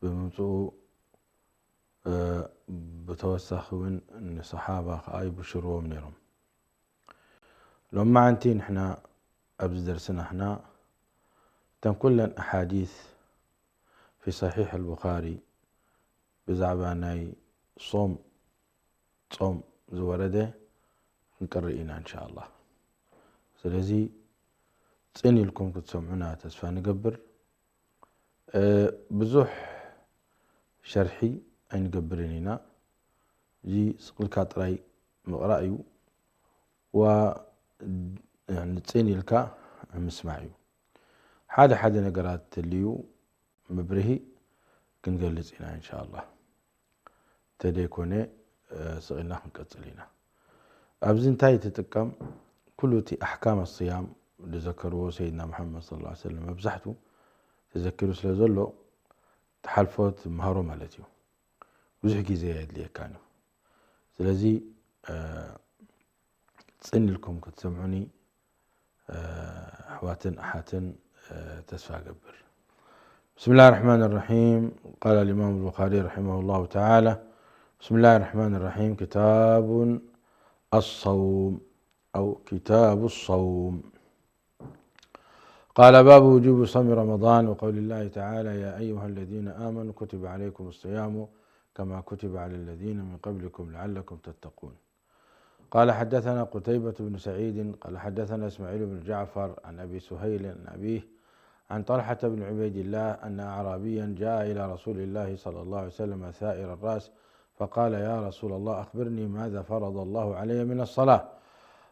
بممصو بتوسخون ان الصحابة اي بشروهم نيرهم. لو ما عنتين احنا ابز درسنا احنا تم كلا احاديث في صحيح البخاري بزعباناي صوم زورده نقرئنا ان شاء الله. سلازي صيني لكم كتسمعونا تسفى نقبر بزوح شرحي أين قبرينينا جي سقل كاتراي مقرأيو و يعني تصيني لك مسمعيو حدا نقرات الليو مبرهي كنقلصينا إن شاء الله تديكوني سقلنا نقصلينا أبزن تاي تتكم كلتي أحكام الصيام اللي ذكروه سيدنا محمد صلى الله عليه وسلم أبزحتو تذكروا سلازلو تحالفوت مهارو مالتيو بزح زياد لي كانوا. سلازي تصني لكم كتسمعوني حواتن أحاتن تسفى قبر. بسم الله الرحمن الرحيم. قال الإمام البخاري رحمه الله تعالى: بسم الله الرحمن الرحيم. كتاب الصوم أو كتاب الصوم. قال: باب وجوب صوم رمضان وقول الله تعالى: يا أيها الذين آمنوا كتب عليكم الصيام كما كتب على الذين من قبلكم لعلكم تتقون. قال: حدثنا قتيبة بن سعيد قال: حدثنا إسماعيل بن جعفر عن أبي سهيل عن أبيه عن طلحة بن عبيد الله أن أعرابيا جاء إلى رسول الله صلى الله عليه وسلم ثائر الرأس فقال: يا رسول الله أخبرني ماذا فرض الله علي من الصلاة؟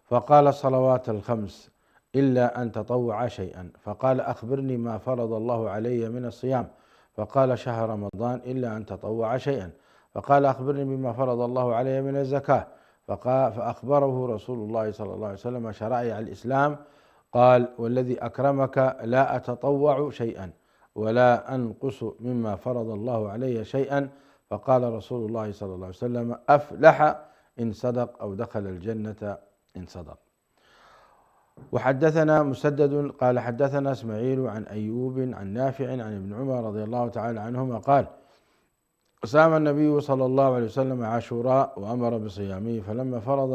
فقال: الصلوات الخمس إلا أن تطوع شيئا. فقال: أخبرني ما فرض الله علي من الصيام؟ فقال: شهر رمضان إلا أن تطوع شيئا. فقال: أخبرني بما فرض الله علي من الزكاة؟ فأخبره رسول الله صلى الله عليه وسلم شرائع الإسلام. قال: والذي أكرمك لا أتطوع شيئا ولا أنقص مما فرض الله علي شيئا. فقال رسول الله صلى الله عليه وسلم: أفلح إن صدق أو دخل الجنة إن صدق. وحدثنا مسدد قال: حدثنا إسماعيل عن أيوب عن نافع عن ابن عمر رضي الله تعالى عنهما قال: صام النبي صلى الله عليه وسلم عاشوراء وأمر بصيامه فلما فرض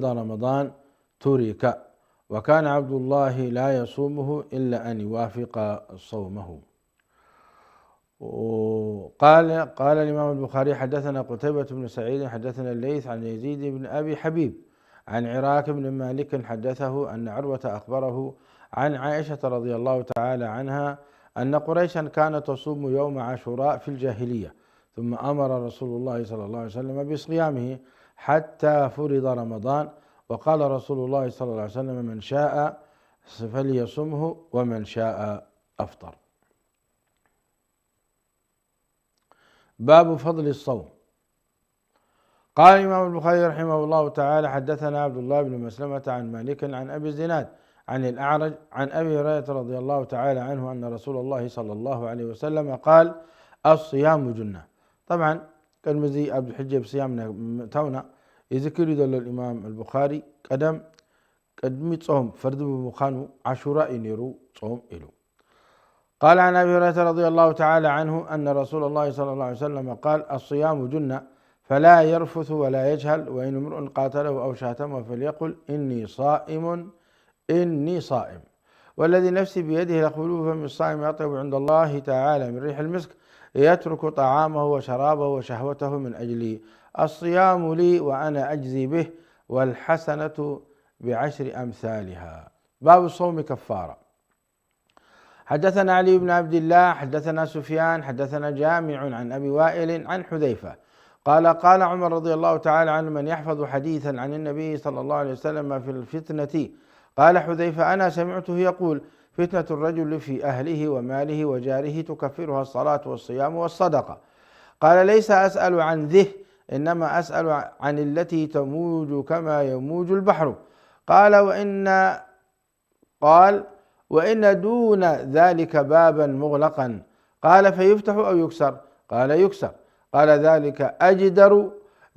رمضان ترك وكان عبد الله لا يصومه إلا أن يوافق صومه. قال الإمام البخاري: حدثنا قتيبة بن سعيد حدثنا الليث عن يزيد بن أبي حبيب عن عراك بن مالك حدثه أن عروة أخبره عن عائشة رضي الله تعالى عنها أن قريشا كانت تصوم يوم عاشوراء في الجاهلية ثم أمر رسول الله صلى الله عليه وسلم بصيامه حتى فرض رمضان. وقال رسول الله صلى الله عليه وسلم: من شاء فليصمه ومن شاء أفطر. باب فضل الصوم. قال الإمام البخاري رحمه الله تعالى: حدثنا عبد الله بن مسلمة عن مالك عن أبي الزناد عن الأعرج عن أبي هريرة رضي الله تعالى عنه أن رسول الله صلى الله عليه وسلم قال: الصيام جنة. طبعا كان مزي عبد الحجة بصيامنا تونا يذكر ذل الإمام البخاري قدمي صوم فرد بمخانو عاشوراء ينيرو صوم إلو. قال عن أبي هريرة رضي الله تعالى عنه أن رسول الله صلى الله عليه وسلم قال: الصيام جنة فلا يرفث ولا يجهل وإن امرؤ قاتله أو شاتمه فليقل إني صائم والذي نفسي بيده لخلوف من الصائم يطيب عند الله تعالى من ريح المسك يترك طعامه وشرابه وشهوته من أجلي. الصيام لي وأنا أجزي به والحسنة بعشر أمثالها. باب الصوم كفارة. حدثنا علي بن عبد الله حدثنا سفيان حدثنا جامع عن أبي وائل عن حذيفة قال عمر رضي الله تعالى عنه: من يحفظ حديثا عن النبي صلى الله عليه وسلم في الفتنة؟ قال حذيفة: أنا سمعته يقول: فتنة الرجل في أهله وماله وجاره تكفرها الصلاة والصيام والصدقة. قال: ليس أسأل عن ذه إنما أسأل عن التي تموج كما يموج البحر. قال: وإن دون ذلك بابا مغلقا. قال: فيفتح أو يكسر؟ قال: يكسر. قال: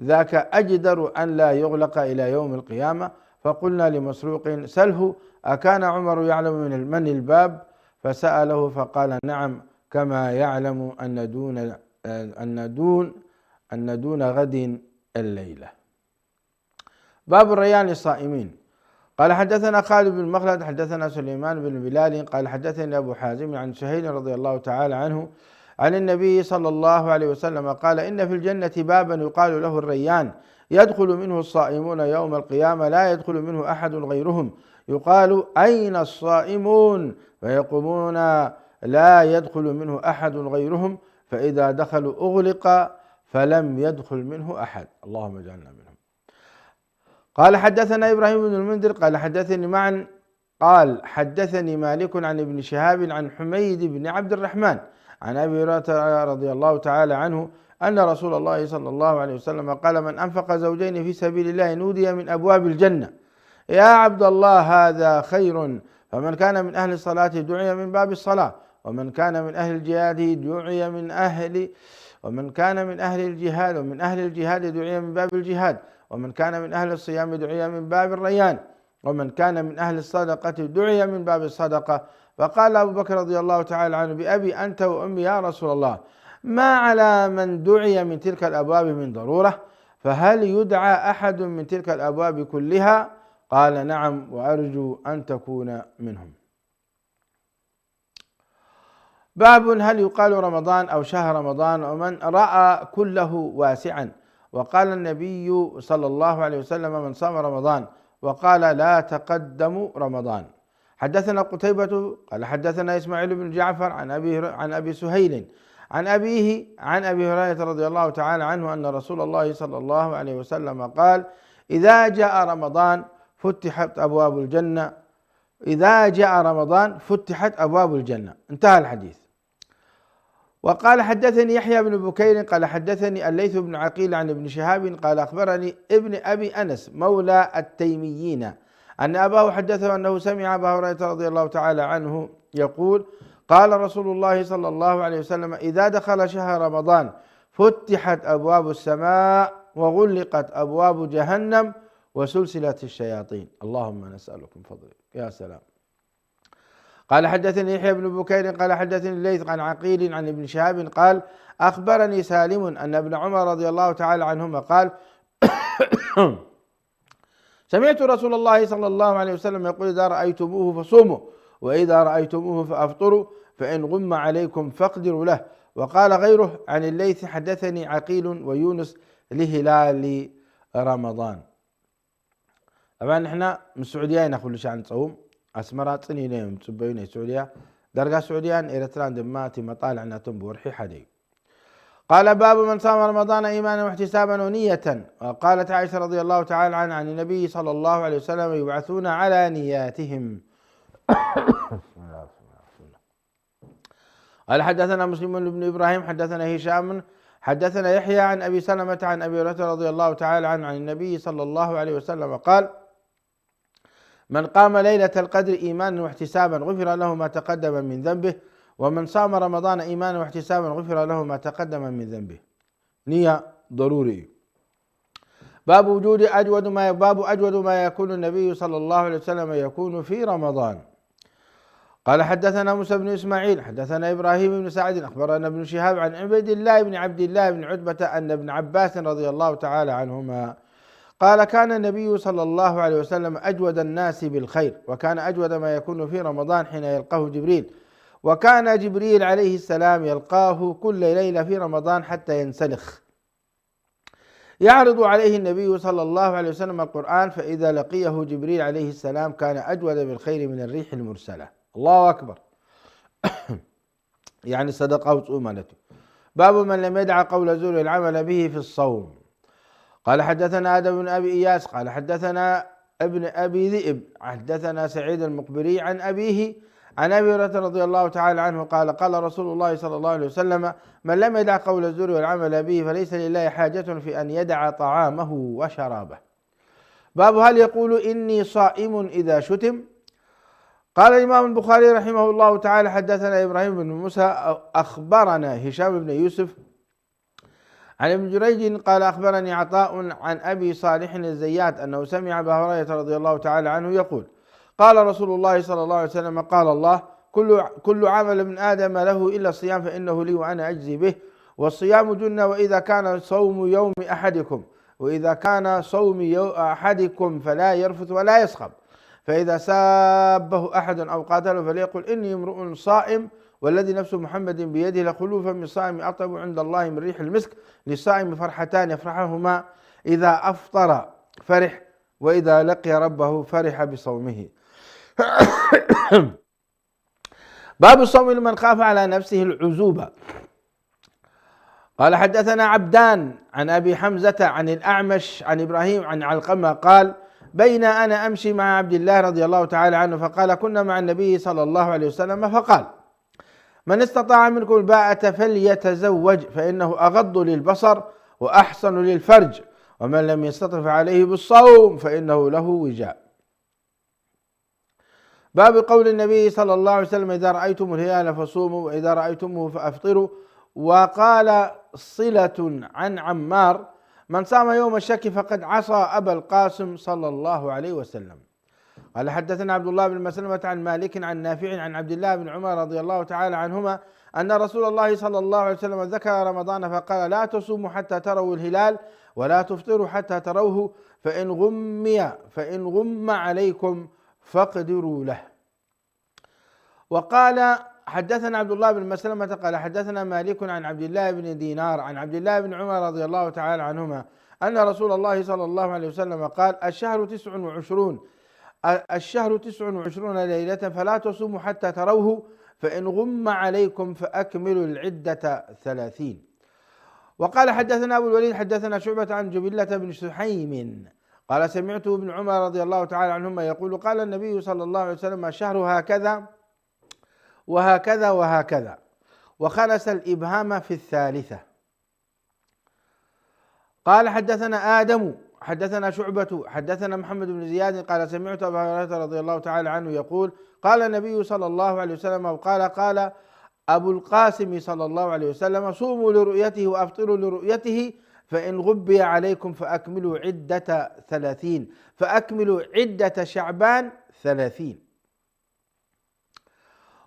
ذاك أجدر أن لا يغلق إلى يوم القيامة. فقلنا لمسروق: سله أكان عمر يعلم من الباب؟ فسأله فقال نعم، كما يعلم أن دون غد الليلة. باب الريان للصائمين. قال حدثنا خالد بن مخلد حدثنا سليمان بن بلال قال حدثني أبو حازم عن سهيل رضي الله تعالى عنه عن النبي صلى الله عليه وسلم قال إن في الجنة بابا يقال له الريان، يدخل منه الصائمون يوم القيامة لا يدخل منه أحد غيرهم، يقال أين الصائمون؟ فيقومون لا يدخل منه أحد غيرهم، فإذا دخلوا أغلق فلم يدخل منه أحد، اللهم اجعلنا منهم. قال حدثنا إبراهيم بن المنذر قال حدثني معا قال حدثني مالك عن ابن شهاب عن حميد بن عبد الرحمن عن أبي هريرة رضي الله تعالى عنه أن رسول الله صلى الله عليه وسلم قال من أنفق زوجين في سبيل الله نودي من أبواب الجنة يا عبد الله هذا خير، فمن كان من أهل الصلاة دعي من باب الصلاة، ومن كان من أهل الجهاد دعي من أهل ومن كان من أهل الجهاد ومن أهل الجهاد دعي من باب الجهاد، ومن كان من أهل الصيام دعي من باب الريان، ومن كان من أهل الصدقة دعي من باب الصدقة. فقال أبو بكر رضي الله تعالى عنه بأبي أنت وأمي يا رسول الله، ما على من دعي من تلك الأبواب من ضرورة؟ فهل يدعى أحد من تلك الأبواب كلها؟ قال نعم، وأرجو أن تكون منهم. باب هل يقال رمضان أو شهر رمضان ومن رأى كله واسعا؟ وقال النبي صلى الله عليه وسلم من صام رمضان وقال لا تقدم رمضان. حدثنا قتيبة قال حدثنا إسماعيل بن جعفر عن أبي سهيل عن أبيه عن أبي هريرة رضي الله تعالى عنه أن رسول الله صلى الله عليه وسلم قال إذا جاء رمضان فتحت أبواب الجنة، إذا جاء رمضان فتحت أبواب الجنة. انتهى الحديث. وقال حدثني يحيى بن بكير قال حدثني الليث بن عقيل عن ابن شهاب قال أخبرني ابن أبي أنس مولى التيميين أن أباه حدثه أنه سمع أبا هريرة رضي الله تعالى عنه يقول قال رسول الله صلى الله عليه وسلم إذا دخل شهر رمضان فتحت أبواب السماء وغلقت أبواب جهنم وسلسلة الشياطين، اللهم نسألكم فضلك. يا سلام. قال حدثني يحيى بن بكير قال حدثني الليث عن عقيل عن ابن شهاب قال أخبرني سالم أن ابن عمر رضي الله تعالى عنهما قال سمعت رسول الله صلى الله عليه وسلم يقول إذا رأيتموه فصوموا وإذا رأيتموه فأفطروا فإن غم عليكم فاقدروا له. وقال غيره عن الليث حدثني عقيل ويونس لهلال رمضان. طبعا احنا من السعودية ناخذ شان تصوم أسمرات صنينين متصبين السعودية درجة سعوديان إيرتران دماتي مطالعنا تنبور حدي. قال باب من صام رمضان إيمانا واحتسابا ونية. وقالت عائشة رضي الله تعالى عنها عن النبي صلى الله عليه وسلم يبعثون على نياتهم. قال حدثنا مسلم بن إبراهيم حدثنا هشام حدثنا يحيى عن أبي سلمة عن أبي هريرة رضي الله تعالى عنه عن النبي صلى الله عليه وسلم قال من قام ليلة القدر إيمانا واحتسابا غفر له ما تقدم من ذنبه، ومن صام رمضان إيمانا واحتسابا غفر له ما تقدم من ذنبه. نية ضروري. باب أجود ما يكون النبي صلى الله عليه وسلم يكون في رمضان. قال حدثنا موسى بن إسماعيل حدثنا إبراهيم بن سعد أخبرنا ابن شهاب عن عبيد الله بن عبد الله بن عتبة أن ابن عباس رضي الله تعالى عنهما قال كان النبي صلى الله عليه وسلم أجود الناس بالخير، وكان أجود ما يكون في رمضان حين يلقاه جبريل، وكان جبريل عليه السلام يلقاه كل ليلة في رمضان حتى ينسلخ، يعرض عليه النبي صلى الله عليه وسلم القرآن، فإذا لقيه جبريل عليه السلام كان أجود بالخير من الريح المرسلة. الله أكبر. يعني صدقه وصومنته. باب من لم يدع قول الزور العمل به في الصوم. قال حدثنا آدم بن أبي إياس قال حدثنا ابن أبي ذئب حدثنا سعيد المقبري عن أبيه عن أبي هريرة رضي الله تعالى عنه قال قال رسول الله صلى الله عليه وسلم من لم يدع قول الزور والعمل به فليس لله حاجة في أن يدع طعامه وشرابه. باب هل يقول إني صائم إذا شتم. قال الإمام البخاري رحمه الله تعالى حدثنا إبراهيم بن موسى أخبرنا هشام بن يوسف عن ابن جريج قال أخبرني عطاء عن أبي صالح الزيات أنه سمع أبا هريرة رضي الله تعالى عنه يقول قال رسول الله صلى الله عليه وسلم قال الله كل عمل من آدم له إلا الصيام فإنه لي وأنا أجزي به، والصيام جنة، وإذا كان صوم أحدكم فلا يرفث ولا يصخب، فإذا سابه أحد أو قاتله فليقل إني امرؤ صائم والذي نفس محمد بيده لخلوفا من الصائم أطيب عند الله من ريح المسك. للصائم فرحتان يفرحهما إذا أفطر فرح، وإذا لقي ربه فرح بصومه. باب الصوم لمن خاف على نفسه العزوبة. قال حدثنا عبدان عن أبي حمزة عن الأعمش عن إبراهيم عن علقمة قال بين أنا أمشي مع عبد الله رضي الله تعالى عنه فقال كنا مع النبي صلى الله عليه وسلم فقال من استطاع منكم الباءة فليتزوج فإنه أغض للبصر وأحسن للفرج، ومن لم يستطع فعليه بالصوم فإنه له وجاء. باب قول النبي صلى الله عليه وسلم إذا رأيتم الهلال فصوموا وإذا رأيتموه فأفطروا. وقال صلة عن عمار من صام يوم الشك فقد عصى أبا القاسم صلى الله عليه وسلم. قال حدثنا عبد الله بن مسلمة عن مالك عن نافع عن عبد الله بن عمر رضي الله تعالى عنهما أن رسول الله صلى الله عليه وسلم ذكر رمضان فقال لا تصوموا حتى تروا الهلال ولا تفطروا حتى تروه فإن غم عليكم فاقدروا له. وقال حدثنا عبد الله بن مسلمة قال حدثنا مالك عن عبد الله بن دينار عن عبد الله بن عمر رضي الله تعالى عنهما أن رسول الله صلى الله عليه وسلم قال الشهر 29 ليلة فلا تصوموا حتى تروه فإن غم عليكم فأكملوا العدة 30. وقال حدثنا أبو الوليد حدثنا شعبة عن جبلة بن سحيم قال سمعت ابن عمر رضي الله تعالى عنهما يقول قال النبي صلى الله عليه وسلم الشهر هكذا وهكذا وهكذا، وخلس الإبهام في الثالثة. قال حدثنا آدم حدثنا شعبة حدثنا محمد بن زياد قال سمعت أبا هريرة رضي الله تعالى عنه يقول قال النبي صلى الله عليه وسلم قال أبو القاسم صلى الله عليه وسلم صوموا لرؤيته وأفطروا لرؤيته فإن غبي عليكم فأكملوا عدة 30 فأكملوا عدة شعبان 30.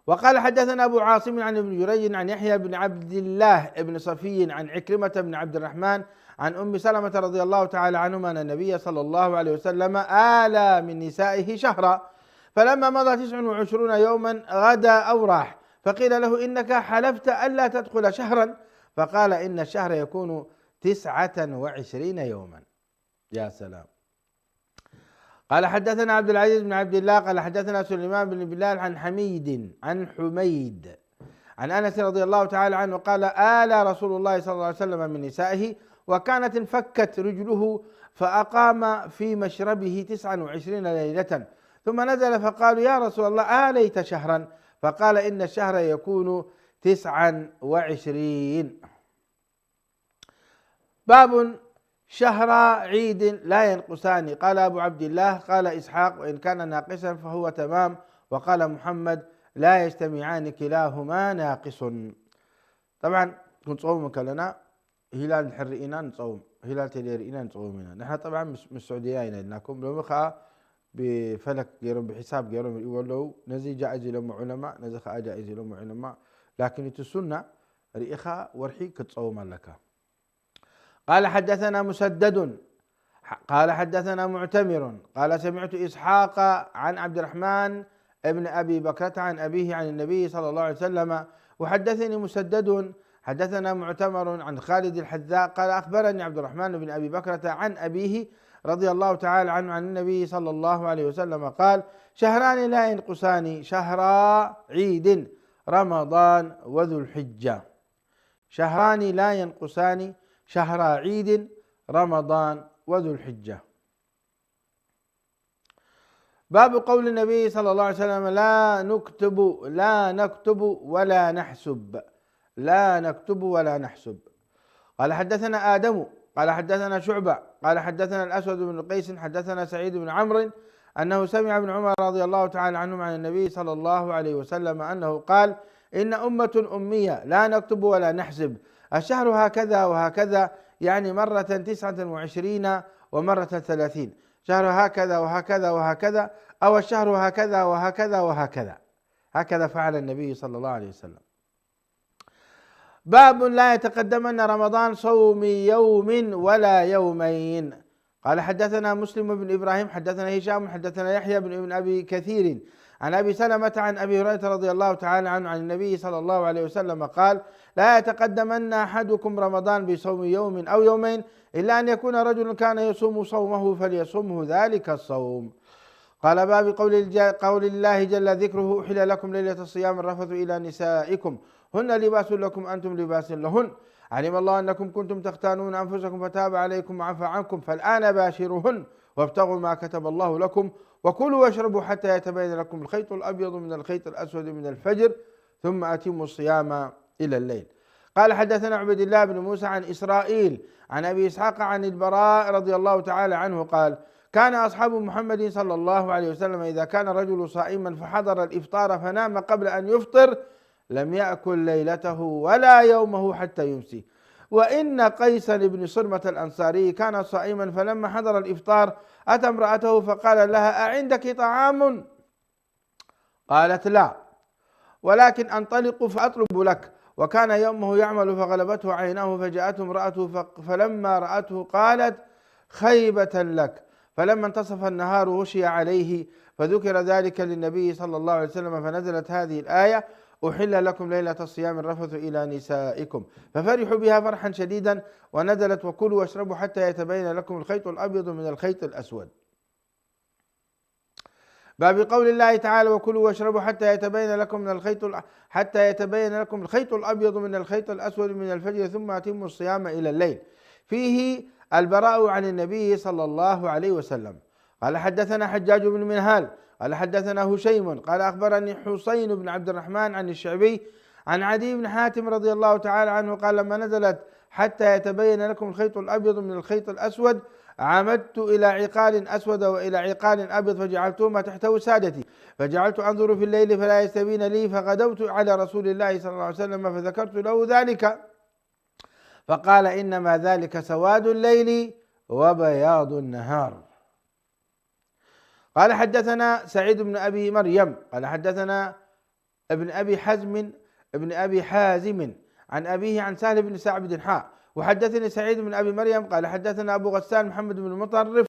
وقال حدثنا أبو عاصم عن ابن جريج عن يحيى بن عبد الله بن صفي عن عكرمة بن عبد الرحمن عن أم سلمة رضي الله تعالى عنهما أن النبي صلى الله عليه وسلم آلى من نسائه شهرا فلما مضى 29 يوما غدا أو راح فقيل له إنك حلفت ألا تدخل شهرا فقال إن الشهر يكون 29 يوما. يا سلام. قال حدثنا عبد العزيز بن عبد الله قال حدثنا سليمان بن بلال عن حميد عن أنس رضي الله تعالى عنه قال آلى رسول الله صلى الله عليه وسلم من نسائه وكانت انفكت رجله فأقام في مشربه 29 ليلة ثم نزل فقالوا يا رسول الله آليت شهرا فقال إن الشهر يكون 29. باب شهر عيد لا ينقصان. قال أبو عبد الله قال إسحاق وإن كان ناقصا فهو تمام، وقال محمد لا يجتمعان كلاهما ناقص. طبعا نصوم كلنا هلال الحرئنا نصوم هلال تليرئنا نصومنا نحن طبعا من السعودية لأنكم لو مخا بفلك جيرم بحساب جيرم يقولوا نزي جائز لهم علماء نزخ جائز لهم علماء لكن السنة رئيخا ورحي كتصوم لك. قال حدثنا مسدد قال حدثنا معتمر قال سمعت إسحاق عن عبد الرحمن ابن أبي بكرة عن أبيه عن النبي صلى الله عليه وسلم وحدثني مسدد حدثنا معتمر عن خالد الحذاء قال أخبرني عبد الرحمن بن أبي بكرة عن أبيه رضي الله تعالى عنه عن النبي صلى الله عليه وسلم قال شهران لا ينقصان شهرا عيد رمضان وذو الحجة. شهران لا ينقصان شهر عيد رمضان وذو الحجة. باب قول النبي صلى الله عليه وسلم لا نكتب ولا نحسب. قال حدثنا آدم قال حدثنا شعبة قال حدثنا الأسود بن قيس حدثنا سعيد بن عمرو أنه سمع ابن عمر رضي الله تعالى عنهم عن النبي صلى الله عليه وسلم أنه قال إن أمة أمية لا نكتب ولا نحسب الشهر هكذا وهكذا يعني مرة 29 ومرة 30 شهر هكذا وهكذا وهكذا أو الشهر هكذا وهكذا وهكذا. هكذا فعل النبي صلى الله عليه وسلم. باب لا يتقدمن رمضان صوم يوم ولا يومين. قال حدثنا مسلم بن إبراهيم حدثنا هشام حدثنا يحيى بن أبي كثير عن أبي سلمة عن أبي هريرة رضي الله تعالى عنه عن النبي صلى الله عليه وسلم قال: لا يتقدمن أحدكم رمضان بصوم يوم أو يومين إلا أن يكون رجل كان يصوم صومه فليصومه ذلك الصوم. قال: باب قول الله جل ذكره: أحل لكم ليلة الصيام الرفث إلى نسائكم هن لباس لكم أنتم لباس لهن علم الله أنكم كنتم تختانون أنفسكم فتاب عليكم وعفى عنكم فالآن باشروهن وابتغوا ما كتب الله لكم وكلوا واشربوا حتى يتبين لكم الخيط الأبيض من الخيط الأسود من الفجر ثم أتموا الصيام إلى الليل. قال حدثنا عبد الله بن موسى عن إسرائيل عن أبي إسحاق عن البراء رضي الله تعالى عنه قال: كان أصحاب محمد صلى الله عليه وسلم إذا كان رجل صائما فحضر الإفطار فنام قبل أن يفطر لم يأكل ليلته ولا يومه حتى يمسي. وإن قيس بن صرمة الأنصاري كان صائما فلما حضر الإفطار أتى امرأته فقال لها: أعندك طعام؟ قالت: لا، ولكن أنطلق فأطلب لك. وكان يومه يعمل فغلبته عيناه فجاءته امرأته فلما رأته قالت: خيبة لك. فلما انتصف النهار غشي عليه فذكر ذلك للنبي صلى الله عليه وسلم فنزلت هذه الآية: أحل لكم ليلة الصيام الرفث إلى نسائكم ففرحوا بها فرحا شديدا ونزلت: وكلوا واشربوا حتى يتبين لكم الخيط الأبيض من الخيط الأسود. باب قول الله تعالى: وكلوا واشربوا حتى يتبين لكم الخيط الأبيض من الخيط الأسود من الفجر ثم أتموا الصيام إلى الليل. فيه البراء عن النبي صلى الله عليه وسلم. قال حدثنا حجاج بن منهال قال حدثنا هشيم قال أخبرني حسين بن عبد الرحمن عن الشعبي عن عدي بن حاتم رضي الله تعالى عنه قال: لما نزلت حتى يتبين لكم الخيط الأبيض من الخيط الأسود عمدت إلى عقال أسود وإلى عقال أبيض فجعلتهما تحت وسادتي فجعلت أنظر في الليل فلا يستبين لي فغدوت على رسول الله صلى الله عليه وسلم فذكرت له ذلك فقال: إنما ذلك سواد الليل وبياض النهار. قال حدثنا سعيد بن أبي مريم قال حدثنا ابن أبي حازم عن أبيه عن سهل بن سعد بن حاء وحدثني سعيد بن أبي مريم قال حدثنا أبو غسان محمد بن المطرف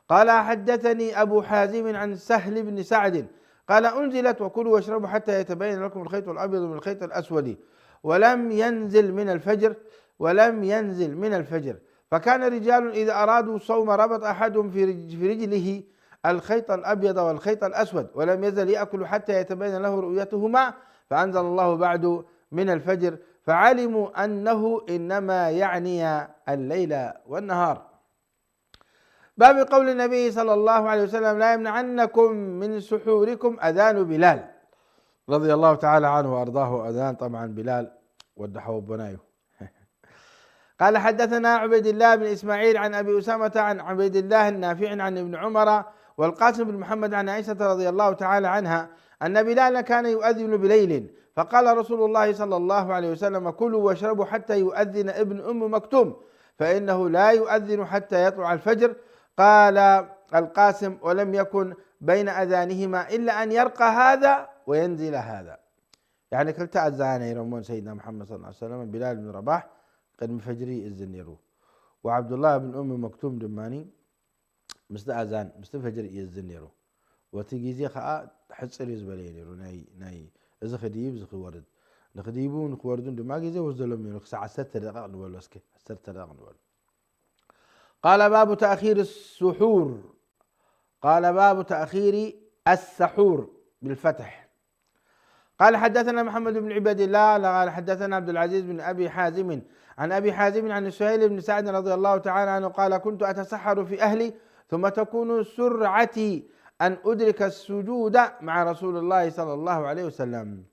قال حدثني أبو حازم عن سهل بن سعد قال: أنزلت: وكلوا واشربوا حتى يتبين لكم الخيط الأبيض من الخيط الأسود ولم ينزل من الفجر. فكان رجال إذا أرادوا صوم ربط أحدهم في رجله الخيط الأبيض والخيط الأسود ولم يزل يأكل حتى يتبين له رؤيتهما فأنزل الله بعد من الفجر فعلموا أنه إنما يعني الليل والنهار. باب قول النبي صلى الله عليه وسلم: لا يمنعنكم من سحوركم أذان بلال رضي الله تعالى عنه وأرضاه. أذان طبعا بلال ودحوا بنايه. قال حدثنا عبيد الله بن إسماعيل عن أبي أسامة عن عبيد الله النافع عن ابن عمر والقاسم بن محمد عن عائشة رضي الله تعالى عنها أن بلال كان يؤذن بليل فقال رسول الله صلى الله عليه وسلم: كلوا واشربوا حتى يؤذن ابن أم مكتوم فإنه لا يؤذن حتى يطلع الفجر. قال القاسم: ولم يكن بين أذانهما إلا أن يرقى هذا وينزل هذا. يعني كلتا أذان يرمون سيدنا محمد صلى الله عليه وسلم بلال بن رباح قد مفجري الزنيرو وعبد الله بن أم مكتوم دماني مستأذان مستفجر الزنيرو وتجيزي خاء حصل يزبلينيرو ناي إذا خديب إذا خورد نخديبون نخوردون دما جيزي وزلهم ينو ساعة 6 دقائق نقول اسكي 6 دقائق نقول. قال: باب تأخير السحور. قال: باب تأخير السحور بالفتح. قال حدثنا محمد بن عباد الله قال حدثنا عبد العزيز بن أبي حازم عن أبي حازم عن سهيل بن سعد رضي الله تعالى عنه قال: كنت أتسحر في أهلي ثم تكون سرعتي أن أدرك السجود مع رسول الله صلى الله عليه وسلم.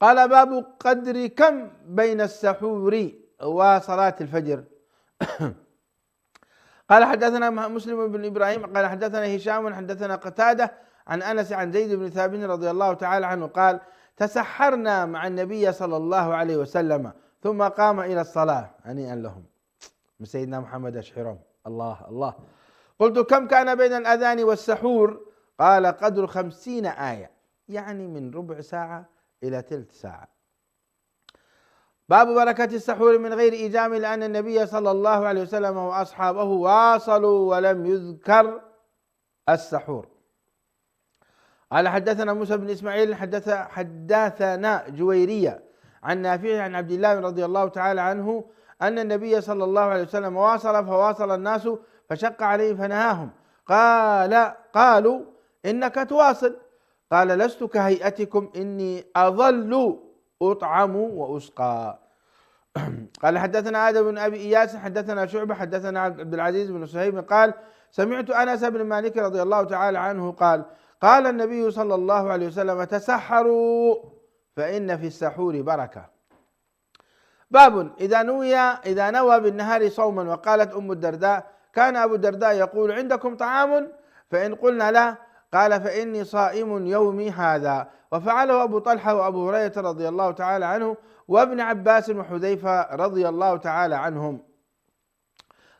قال: باب قدر كم بين السحور وصلاة الفجر. قال حدثنا مسلم بن إبراهيم قال حدثنا هشام حدثنا قتادة عن أنس عن زيد بن ثابت رضي الله تعالى عنه قال: تسحرنا مع النبي صلى الله عليه وسلم ثم قام إلى الصلاة. هنيئا لهم من سيدنا محمد أشحرهم. الله الله. قلت: كم كان بين الأذان والسحور؟ قال: قدر 50 آية. يعني من ربع ساعة إلى ثلث ساعة. باب بركة السحور من غير إيجام، لأن النبي صلى الله عليه وسلم وأصحابه واصلوا ولم يذكر السحور. قال حدثنا موسى بن إسماعيل حدثنا جويرية عن نافع عن عبد الله رضي الله تعالى عنه أن النبي صلى الله عليه وسلم فواصل الناس فشق عليهم فنهاهم. قالوا إنك تواصل، قال لست كهيئتكم إني أظل أطعم وأسقى. قال حدثنا آدم بن أبي إياس حدثنا شعبة حدثنا عبد العزيز بن صهيب قال سمعت أنس بن مالك رضي الله تعالى عنه قال النبي صلى الله عليه وسلم تسحروا فإن في السحور بركة. باب إذا نوى بالنهار صوما. وقالت أم الدرداء كان أبو الدرداء يقول عندكم طعام؟ فإن قلنا لا قال فإني صائم يومي هذا. وفعله أبو طلحة وأبو هريرة رضي الله تعالى عنه وابن عباس وحذيفة رضي الله تعالى عنهم.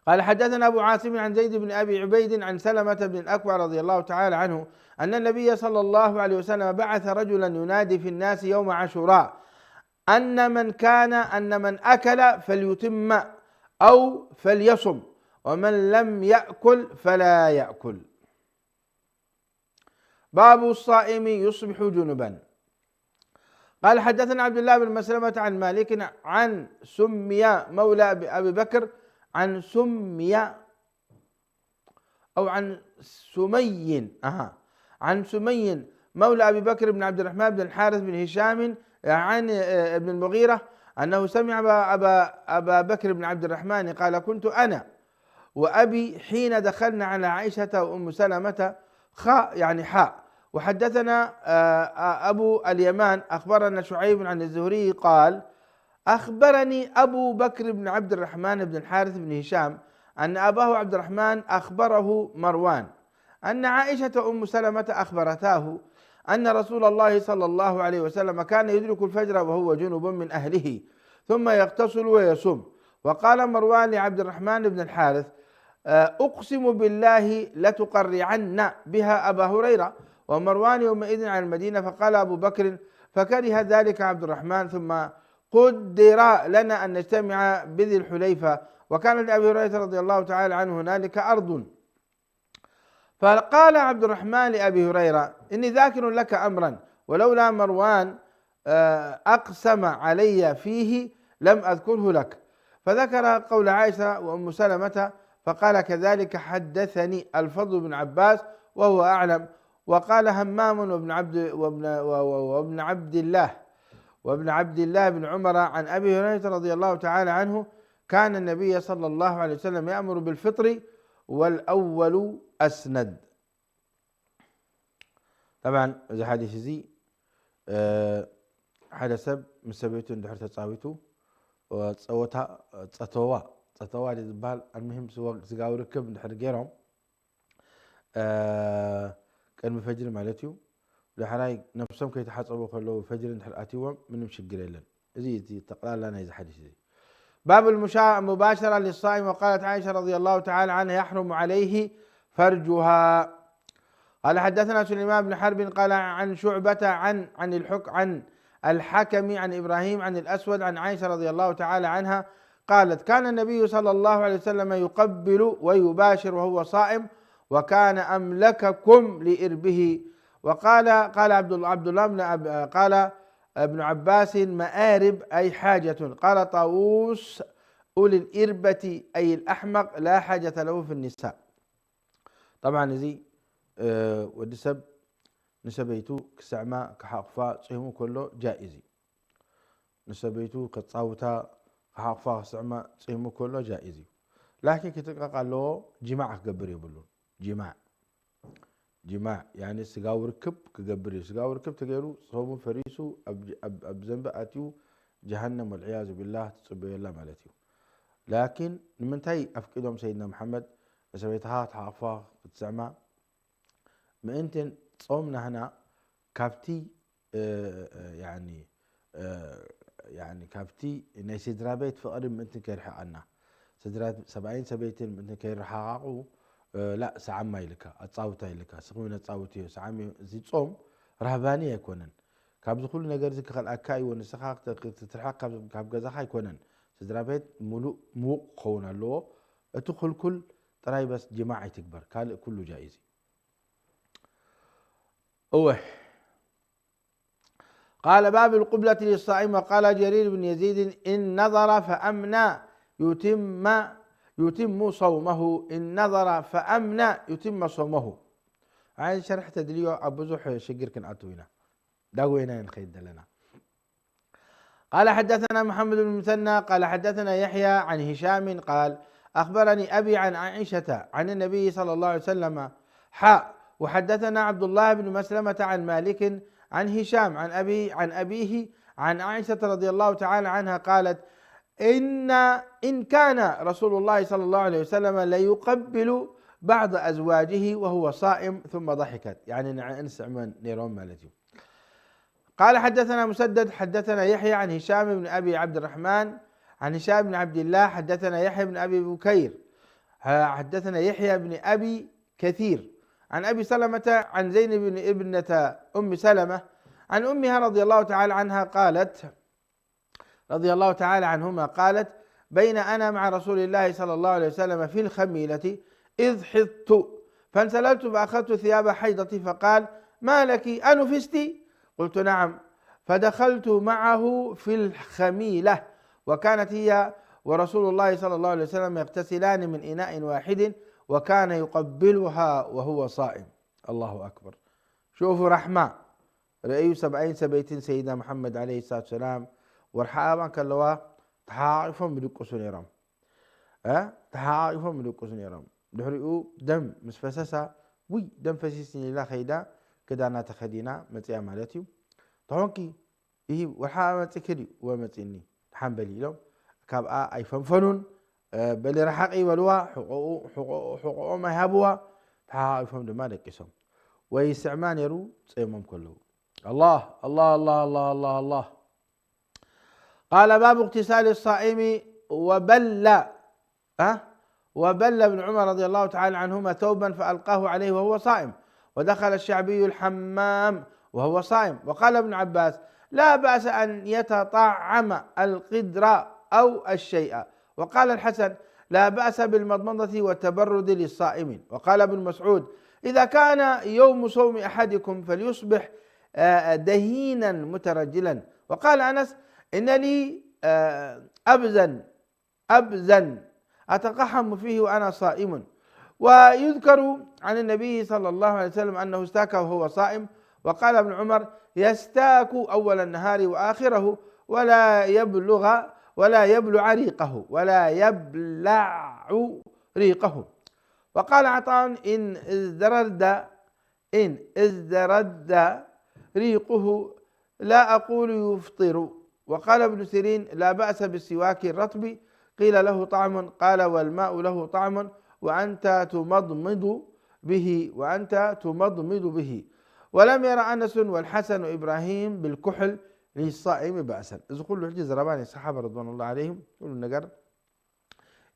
قال حدثنا أبو عاصم عن زيد بن أبي عبيد عن سلمة بن الأكوع رضي الله تعالى عنه أن النبي صلى الله عليه وسلم بعث رجلا ينادي في الناس يوم عاشوراء أن من أكل فليتم أو فليصم ومن لم يأكل فلا يأكل. باب الصائم يصبح جنبا. قال حدثنا عبد الله بن مسلمة عن مالك عن سمي مولى أبي بكر عن سمي أو عن سمي عن سمي مولى أبي بكر بن عبد الرحمن بن الحارث بن هشام عن ابن المغيرة أنه سمع أبا بكر بن عبد الرحمن قال كنت أنا وأبي حين دخلنا على عائشة وأم سلمة حاء. وحدثنا أبو اليمان أخبرنا شعيب عن الزهري قال أخبرني أبو بكر بن عبد الرحمن بن الحارث بن هشام أن أباه عبد الرحمن أخبره مروان أن عائشة أم سلمة أخبرتاه أن رسول الله صلى الله عليه وسلم كان يدرك الفجر وهو جنب من أهله ثم يغتسل ويصوم. وقال مروان لعبد الرحمن بن الحارث أقسم بالله لتقرعن بها أبا هريرة. ومروان يومئذ عن المدينة. فقال أبو بكر فكره ذلك عبد الرحمن ثم قدر لنا أن نجتمع بذي الحليفة وكان لأبي هريرة رضي الله تعالى عنه هنالك أرض. فقال عبد الرحمن لأبي هريرة إني ذاكر لك أمرا ولولا مروان أقسم علي فيه لم أذكره لك. فذكر قول عائشة وأم سلمة فقال كذلك حدثني الفضل بن عباس وهو أعلم. وقال همام وابن عبد الله بن عمر عن أبي هريرة رضي الله تعالى عنه كان النبي صلى الله عليه وسلم يأمر بالفطر والأول أسند. طبعا إذا حديث زي حدا سب من سبيته اندحر تتصاويته وتصوتها تصتوا لزبال المهم سقاو ركب اندحر غيرهم كان فجر مالتيو لحراي نفسهم كي يتحصبوا كلو فجر اندحر اتيوم من مشجر لنا زي تقرا لنا اذا حديث زي. باب المباشرة للصائم. وقالت عائشة رضي الله تعالى عنها يحرم عليه فرجها. قال حدثنا سليمان بن حرب قال عن شعبة عن الحكم عن إبراهيم عن الأسود عن عائشة رضي الله تعالى عنها قالت كان النبي صلى الله عليه وسلم يقبل ويباشر وهو صائم وكان أملككم لإربه. وقال عبد الله قال ابن عباس مآرب أي حاجة. قال طاووس أولي الإربة أي الأحمق لا حاجة له في النساء. طبعا زي ودي سب نسبيتو كسعما كحقفا صيمو كله جائزي نسبيتو كتصاوتا كحقفا كسعما صيمو كله جائزي. لكن كتقا له جماع كقبر يبلون جماع يعني سقاو ركب كقبري سقاو ركب تغيرو صوم فريسو أب زنب أتيو جهنم والعياذ بالله تصبي الله مالتيو. لكن من تاي أفكدهم سيدنا محمد سبيتها تحقفا كتسعما ما أنت صومنا هنا كافتي يعني كافتي إن سدرا بيت فقرب من أنت كيرح عنا سدرا 70 سبيتين من أنت كيرح عقو لا ساعة ما يلك أتصاوتها يلك سقونا تصاوتيه ساعة زي صوم رهبانية يكونن كابز كل نجار زك خل أكاي ونسخاق تترحق كاب جزاخ يكونن سدرابيت ملو مو خونا لو تدخل كل تراي بس جماعة تكبر كله جائز أوه قال باب القبلة للصائم وقال جرير بن يزيد إن نظر فأمنى يتم صومه إن نظر فأمنى يتم صومه عايز شرح تدليو أبوزح شجر كن أتوينا داوينا نخيد لنا قال حدثنا محمد بن المثنى قال حدثنا يحيى عن هشام قال أخبرني أبي عن عائشة عن النبي صلى الله عليه وسلم وحدثنا عبد الله بن مسلمة عن مالك عن هشام عن أبيه عن عائشة رضي الله تعالى عنها قالت إن كان رسول الله صلى الله عليه وسلم ليقبل بعض أزواجه وهو صائم ثم ضحكت يعني نسع من نيرون مالتي قال حدثنا مسدد حدثنا يحيى عن هشام بن أبي عبد الرحمن عن هشام بن عبد الله حدثنا يحيى بن أبي بكير حدثنا يحيى بن أبي كثير عن أبي سلمة عن زينب بن ابنة أم سلمة عن أمها رضي الله تعالى عنها قالت رضي الله تعالى عنهما قالت بين أنا مع رسول الله صلى الله عليه وسلم في الخميلة إذ حضت فانسللت فأخذت ثياب حيضتي فقال ما لك أنفستي قلت نعم فدخلت معه في الخميلة وكانت هي ورسول الله صلى الله عليه وسلم يغتسلان من إناء واحد وكان يقبلها وهو صائم الله أكبر شوفوا رحمة رأيوا 70 سيدنا محمد عليه الصلاة والسلام ورحابا كاللوا تحاقفهم بدقسون يرام تحاقفهم بدقسون يرام دحرئوا دم مسفسسا وي دم فسيسني لا خيدا كدانا تخدينا متيا مالتيو طونكي إيه ورحابا تكري ومتيني حنبلي لهم كابا أي فنفنون بل رحقي ولوا حقوق ما يهبوا تحاقفهم دما دقسهم ويسعمان يرو صيمهم كله الله الله الله الله الله الله قال باب اغتسال الصائم وبل ابن عمر رضي الله تعالى عنهما ثوبا فألقاه عليه وهو صائم ودخل الشعبي الحمام وهو صائم وقال ابن عباس لا بأس أن يتطعم القدر أو الشيء وقال الحسن لا بأس بالمضمضة والتبرد للصائمين وقال ابن مسعود إذا كان يوم صوم أحدكم فليصبح دهينا مترجلا وقال أنس إن لي أبزا أتقحم فيه وأنا صائم ويذكر عن النبي صلى الله عليه وسلم أنه استاك وهو صائم وقال ابن عمر يستاك أول النهار وآخره ولا يبلع ريقه وقال عطاء إن ازدرد ريقه لا أقول يفطر وقال ابن سيرين لا بأس بالسواك الرطب قيل له طعم قال والماء له طعم وأنت تمضمض به ولم ير أنس والحسن وإبراهيم بالكحل للصائم بأسا إذا كل حجة زرباني الصحابة رضوان الله عليهم كل النجر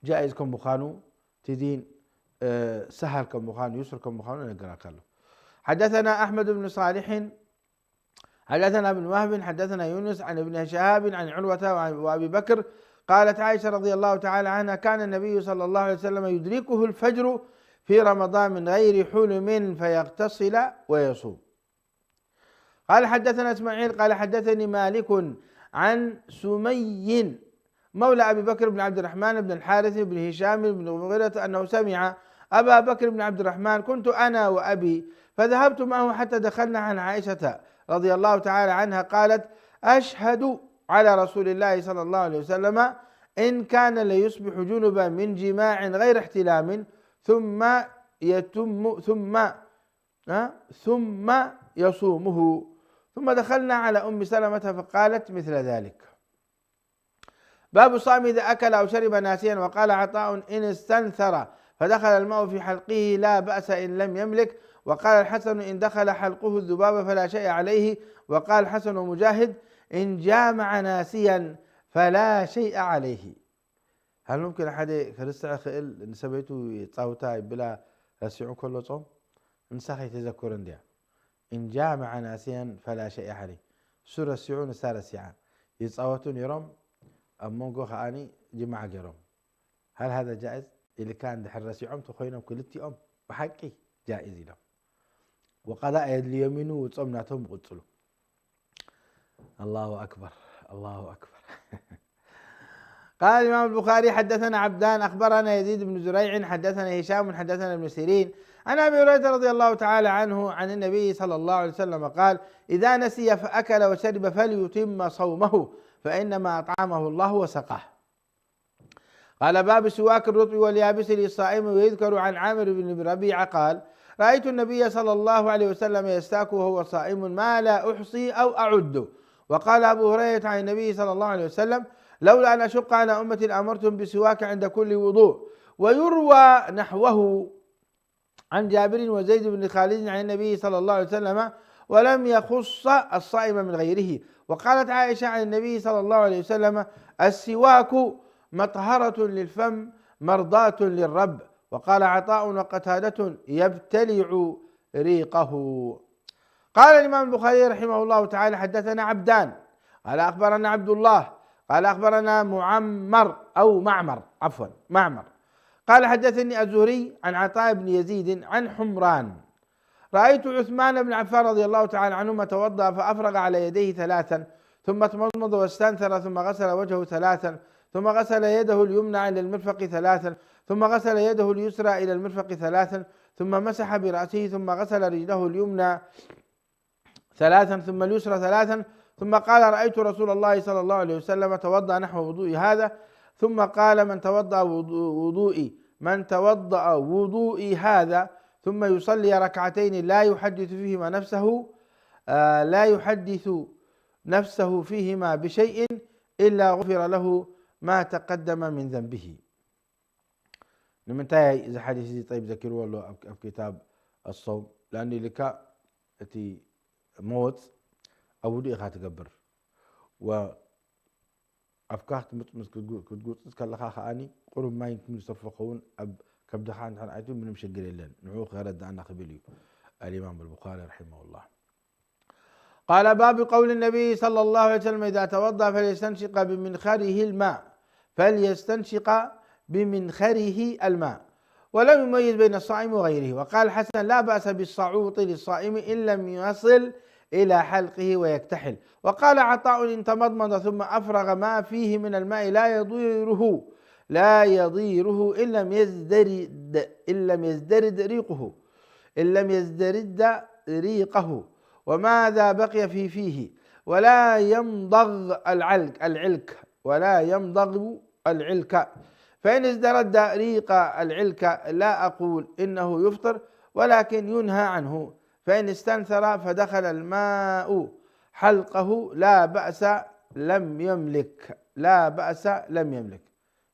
جائزكم بخانو تدين سهل كم بخانو يسر كم بخانو نقرأ كله حدثنا أحمد بن صالح حدثنا ابن وهب حدثنا يونس عن ابن شهاب عن عروة وأبي بكر قالت عائشة رضي الله تعالى عنها كان النبي صلى الله عليه وسلم يدركه الفجر في رمضان من غير حلم فيغتسل ويصوم قال حدثنا إسماعيل قال حدثني مالك عن سمي مولى أبي بكر بن عبد الرحمن بن الحارث بن هشام بن المغيرة أنه سمع أبا بكر بن عبد الرحمن كنت أنا وأبي فذهبت معه حتى دخلنا عن عائشة رضي الله تعالى عنها قالت أشهد على رسول الله صلى الله عليه وسلم إن كان ليصبح جنبا من جماع غير احتلام ثم يصومه ثم دخلنا على أم سلمة فقالت مثل ذلك باب الصائم إذا أكل أو شرب ناسيا وقال عطاء إن استنثر فدخل الماء في حلقه لا بأس إن لم يملك وقال الحسن إن دخل حلقه الذباب فلا شيء عليه وقال الحسن ومجاهد إن جامع ناسيا فلا شيء عليه هل ممكن أحد كرسع خيل نسبيته يتصاوتا بلا رسعو كله صوم نسخي تذكر انديا إن جامع ناسيا فلا شيء عليه. سورة السعون سارة الساعة يتصوتون يرم أمونغو خاني جماعة جرم. هل هذا جائز؟ اللي كان دحرسي عم تخوينا كلتي بحقي جائز له. وقضاء اليمين وتصمناتهم قتلوا. الله أكبر الله أكبر. قال الإمام البخاري حدثنا عبدان أخبرنا يزيد بن زريع حدثنا هشام حدثنا ابن سيرين عن أبي هريرة رضي الله تعالى عنه عن النبي صلى الله عليه وسلم قال: إذا نسي فأكل وشرب فليتم صومه فإنما أطعمه الله وسقاه. قال: باب سواك الرطب واليابس للصائم. ويذكر عن عامر بن ربيعة قال: رأيت النبي صلى الله عليه وسلم يستاك وهو صائم ما لا أحصي أو أعد. وقال أبو هريرة عن النبي صلى الله عليه وسلم: لولا أن أشق على أمتي لأمرتم بسواك عند كل وضوء. ويروى نحوه عن جابر وزيد بن خالد عن النبي صلى الله عليه وسلم ولم يخص الصائم من غيره. وقالت عائشة عن النبي صلى الله عليه وسلم: السواك مطهرة للفم مرضاة للرب. وقال عطاء وقتادة: يبتلع ريقه. قال الإمام البخاري رحمه الله تعالى: حدثنا عبدان قال أخبرنا عبد الله قال أخبرنا معمر قال حدثني الزهري عن عطاء بن يزيد عن حمران: رأيت عثمان بن عفان رضي الله تعالى عنهما توضأ فأفرغ على يديه ثلاثا ثم تمضمض واستنثر ثم غسل وجهه ثلاثا ثم غسل يده اليمنى إلى المرفق ثلاثا ثم غسل يده اليسرى إلى المرفق ثلاثا ثم مسح برأسه ثم غسل رجله اليمنى ثلاثا ثم اليسرى ثلاثا ثم قال: رأيت رسول الله صلى الله عليه وسلم توضأ نحو وضوء هذا. ثم قال: من توضأ وضوئي هذا ثم يصلي ركعتين لا يحدث نفسه فيهما بشيء إلا غفر له ما تقدم من ذنبه. نمنتهي إذا حديث طيب ذكروا والله في كتاب الصوم لأني لك أتي موت أو دي إخا تقبر وأفكارت متمس كتقول تسكال خاني قرب ما يمكن يصفقون كبد خان عن عيتهم من مشقر الليل نعوخ يرد عنا قبلي الإمام البخاري رحمه الله. قال: باب قول النبي صلى الله عليه وسلم: إذا توضأ فليستنشق بمنخره الماء ولم يميز بين الصائم وغيره. وقال الحسن: لا بأس بالصعوط للصائم إن لم يصل إلى حلقه ويكتحل. وقال عطاء: إن تمضمض ثم أفرغ ما فيه من الماء لا يضيره إن لم يزدرد ريقه وماذا بقي فيه ولا يمضغ العلك فإن ازدرد ريق العلك لا أقول إنه يفطر ولكن ينهى عنه. فإن استنثر فدخل الماء حلقه لا بأس لم يملك.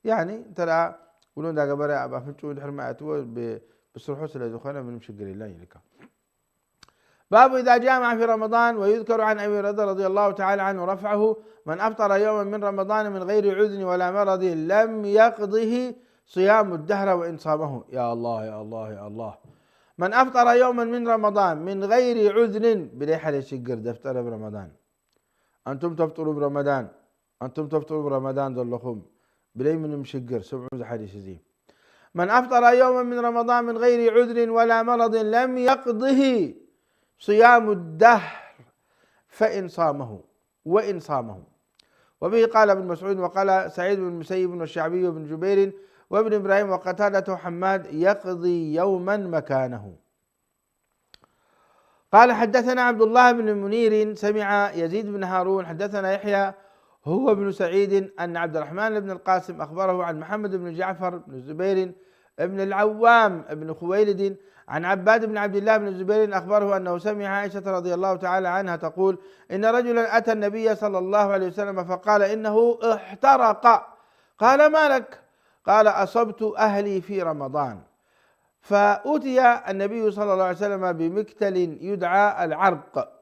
يعني ترى يقولون دا قبل أبا فنشو الحرمات بصرحوس اللي دخلنا من مشقر الله لك. باب إذا جامع في رمضان. ويذكر عن أبي هريرة رضي الله تعالى عنه رفعه: من أفطر يوما من رمضان من غير عذر ولا مرض لم يقضه صيام الدهر وإن صامه. يا الله يا الله يا الله. من أفطر يوما من رمضان من غير عذر بريحة الشقر دفتر برمضان. أنتم تفطروا برمضان ذلكم بلي من مشقر سمعوا حديث زي. من أفطر يوما من رمضان من غير عذر ولا مرض لم يقضه صيام الدهر وإن صامه. وبه قال ابن مسعود وقال سعيد بن المسيب والشعبي وابن جبير وابن إبراهيم وقتادة وحماد: يقضي يوما مكانه. قال: حدثنا عبد الله بن منير سمع يزيد بن هارون حدثنا يحيى هو ابن سعيد أن عبد الرحمن بن القاسم أخبره عن محمد بن جعفر بن الزبير ابن العوام ابن خويلد عن عباد بن عبد الله بن الزبير أخبره أنه سمع عائشة رضي الله تعالى عنها تقول: إن رجلا أتى النبي صلى الله عليه وسلم فقال إنه احترق. قال: ما لك؟ قال: أصبت أهلي في رمضان. فأتي النبي صلى الله عليه وسلم بمكتل يدعى العرق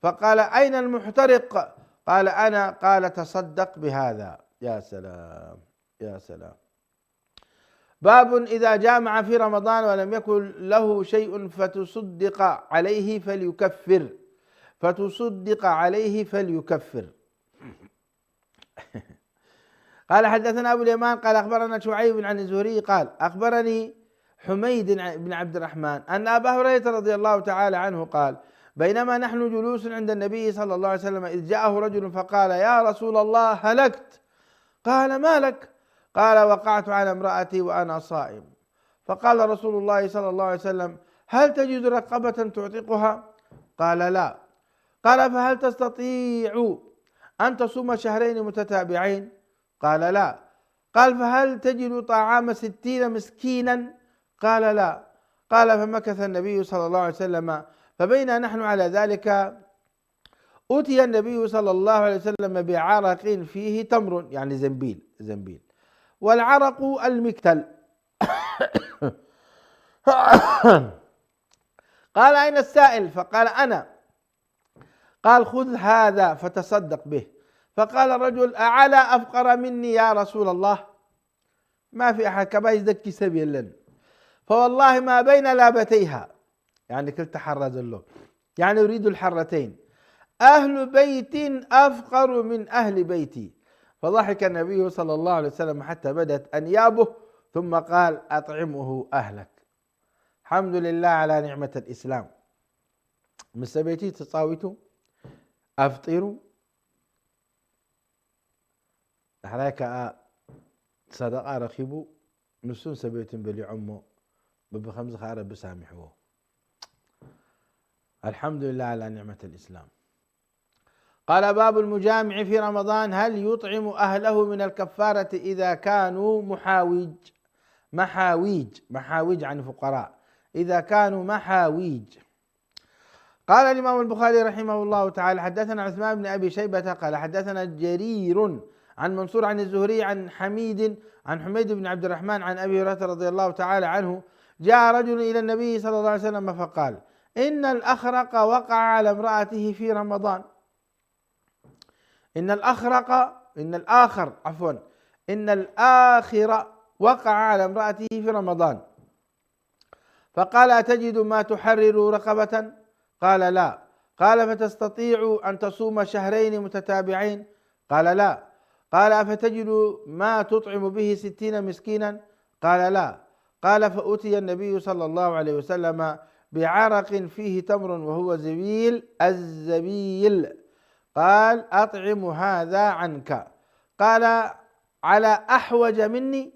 فقال: أين المحترق؟ قال: أنا. قال: تصدق بهذا. يا سلام يا سلام. باب إذا جامع في رمضان ولم يكن له شيء فتصدق عليه فليكفر. فتصدق عليه فليكفر. قال حدثنا أبو اليمان قال أخبرنا شعيب عن الزهري قال أخبرني حميد بن عبد الرحمن أن أبا هريرة رضي الله تعالى عنه قال بينما نحن جلوس عند النبي صلى الله عليه وسلم إذ جاءه رجل فقال يا رسول الله هلكت. قال ما لك؟ قال وقعت على امرأتي وأنا صائم. فقال رسول الله صلى الله عليه وسلم هل تجد رقبة تعتقها؟ قال لا. قال فهل تستطيع أن تصوم شهرين متتابعين؟ قال لا. قال فهل تجد طعام 60 مسكينا؟ قال لا. قال فمكث النبي صلى الله عليه وسلم فبينا نحن على ذلك أتي النبي صلى الله عليه وسلم بعرق فيه تمر يعني زنبيل والعرق المكتل. قال أين السائل؟ فقال أنا. قال خذ هذا فتصدق به. فقال الرجل أعلى أفقر مني يا رسول الله؟ ما في أحد كما يزكي سبيلا. فوالله ما بين لابتيها يعني كلتا حرز له يعني يريد الحرتين أهل بيت أفقر من أهل بيتي. فضحك النبي صلى الله عليه وسلم حتى بدت أنيابه ثم قال أطعمه أهلك. الحمد لله على نعمة الإسلام. مسبيتي تصاوتوا أفطروا حراك صدقاء رخيبوا نسون سبيتين بلي عمو بخمس خارب بسامحوه. الحمد لله على نعمة الإسلام. قال باب المجامع في رمضان هل يطعم أهله من الكفارة إذا كانوا محاويج عن فقراء إذا كانوا محاويج. قال الإمام البخاري رحمه الله تعالى حدثنا عثمان بن أبي شيبة قال حدثنا جرير عن منصور عن الزهري عن حميد بن عبد الرحمن عن أبي هريرة رضي الله تعالى عنه جاء رجل إلى النبي صلى الله عليه وسلم فقال إن الأخرق وقع على امرأته في رمضان. إن الآخر وقع على امرأته في رمضان فقال أتجد ما تحرر رقبة؟ قال لا. قال فتستطيع أن تصوم شهرين متتابعين؟ قال لا. قال أفتجد ما تطعم به 60 مسكينا؟ قال لا. قال فأتي النبي صلى الله عليه وسلم بعرق فيه تمر وهو الزبيل. قال أطعم هذا عنك. قال على أحوج مني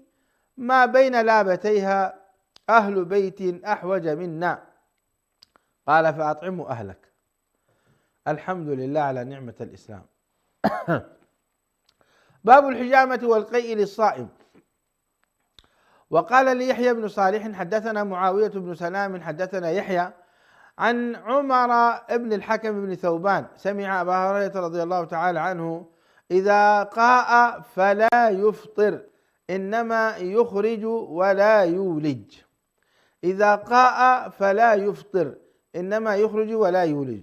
ما بين لابتيها أهل بيت أحوج منا. قال فأطعموا أهلك. الحمد لله على نعمة الإسلام. باب الحجامة والقيء للصائم. وقال لي يحيى بن صالح حدثنا معاوية بن سلام حدثنا يحيى عن عمر بن الحكم بن ثوبان سمع أبا هريرة رضي الله تعالى عنه إذا قاء فلا يفطر إنما يخرج ولا يولج. إذا قاء فلا يفطر إنما يخرج ولا يولج.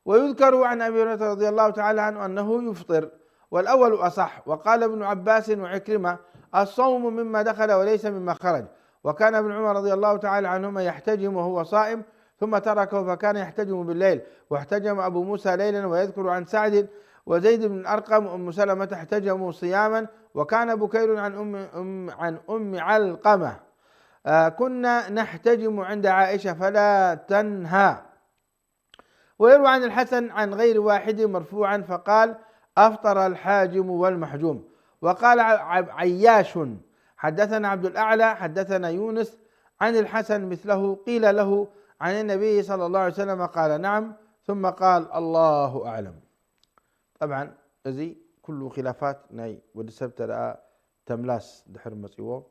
ويذكر عن أبي هريرة رضي الله تعالى عنه أنه يفطر والأول أصح. وقال ابن عباس وعكرمة الصوم مما دخل وليس مما خرج. وكان ابن عمر رضي الله تعالى عنهما يحتجم وهو صائم ثم تركه فكان يحتجم بالليل. واحتجم أبو موسى ليلا. ويذكر عن سعد وزيد بن أرقم وأم سلمة احتجموا صياما. وكان بكير عن أم علقمة كنا نحتجم عند عائشة فلا تنهى. ويروى عن الحسن عن غير واحد مرفوعا فقال أفطر الحاجم والمحجوم. وقال عياش حدثنا عبد الأعلى حدثنا يونس عن الحسن مثله قيل له عن النبي صلى الله عليه وسلم قال نعم ثم قال الله أعلم. طبعا زي كل خلافات ناي ودسبت رأى تملاس دحر مصيوه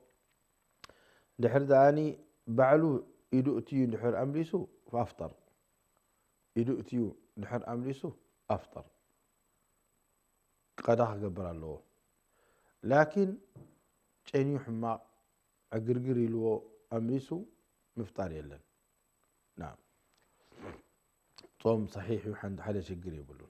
دحر داني بعلو يدؤتيو دحر أمليسو فأفطر يدؤتيو دحر أمليسو أفطر قداح قبر الله. لكن جيني حما أقرقري له أمليسو مفطار يلن. نعم صوم صحيح وحند حدا شقري يقولون.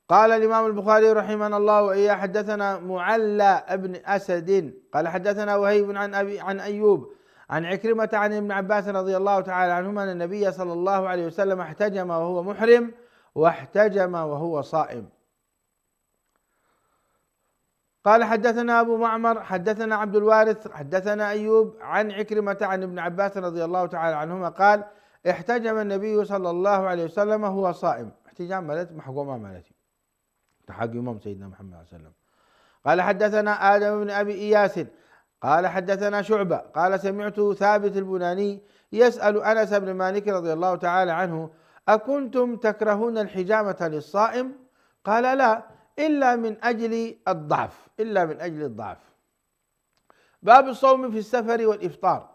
قال الإمام البخاري رحمه الله وإياه حدثنا معلى بن أسد قال حدثنا وهيب عن أيوب عن عكرمة عن ابن عباس رضي الله تعالى عنهما أن النبي صلى الله عليه وسلم احتجم وهو محرم واحتجم وهو صائم. قال حدثنا أبو معمر حدثنا عبد الوارث حدثنا أيوب عن عكرمة عن ابن عباس رضي الله تعالى عنهما قال احتجم النبي صلى الله عليه وسلم وهو صائم. احتجام مالتي محقومة مالتي تحق إمام سيدنا محمد صلى الله عليه وسلم. قال حدثنا آدم بن أبي إياس قال حدثنا شعبة قال سمعت ثابت البناني يسأل أنس بن مالك رضي الله تعالى عنه أكنتم تكرهون الحجامة للصائم؟ قال لا إلا من أجل الضعف. باب الصوم في السفر والإفطار.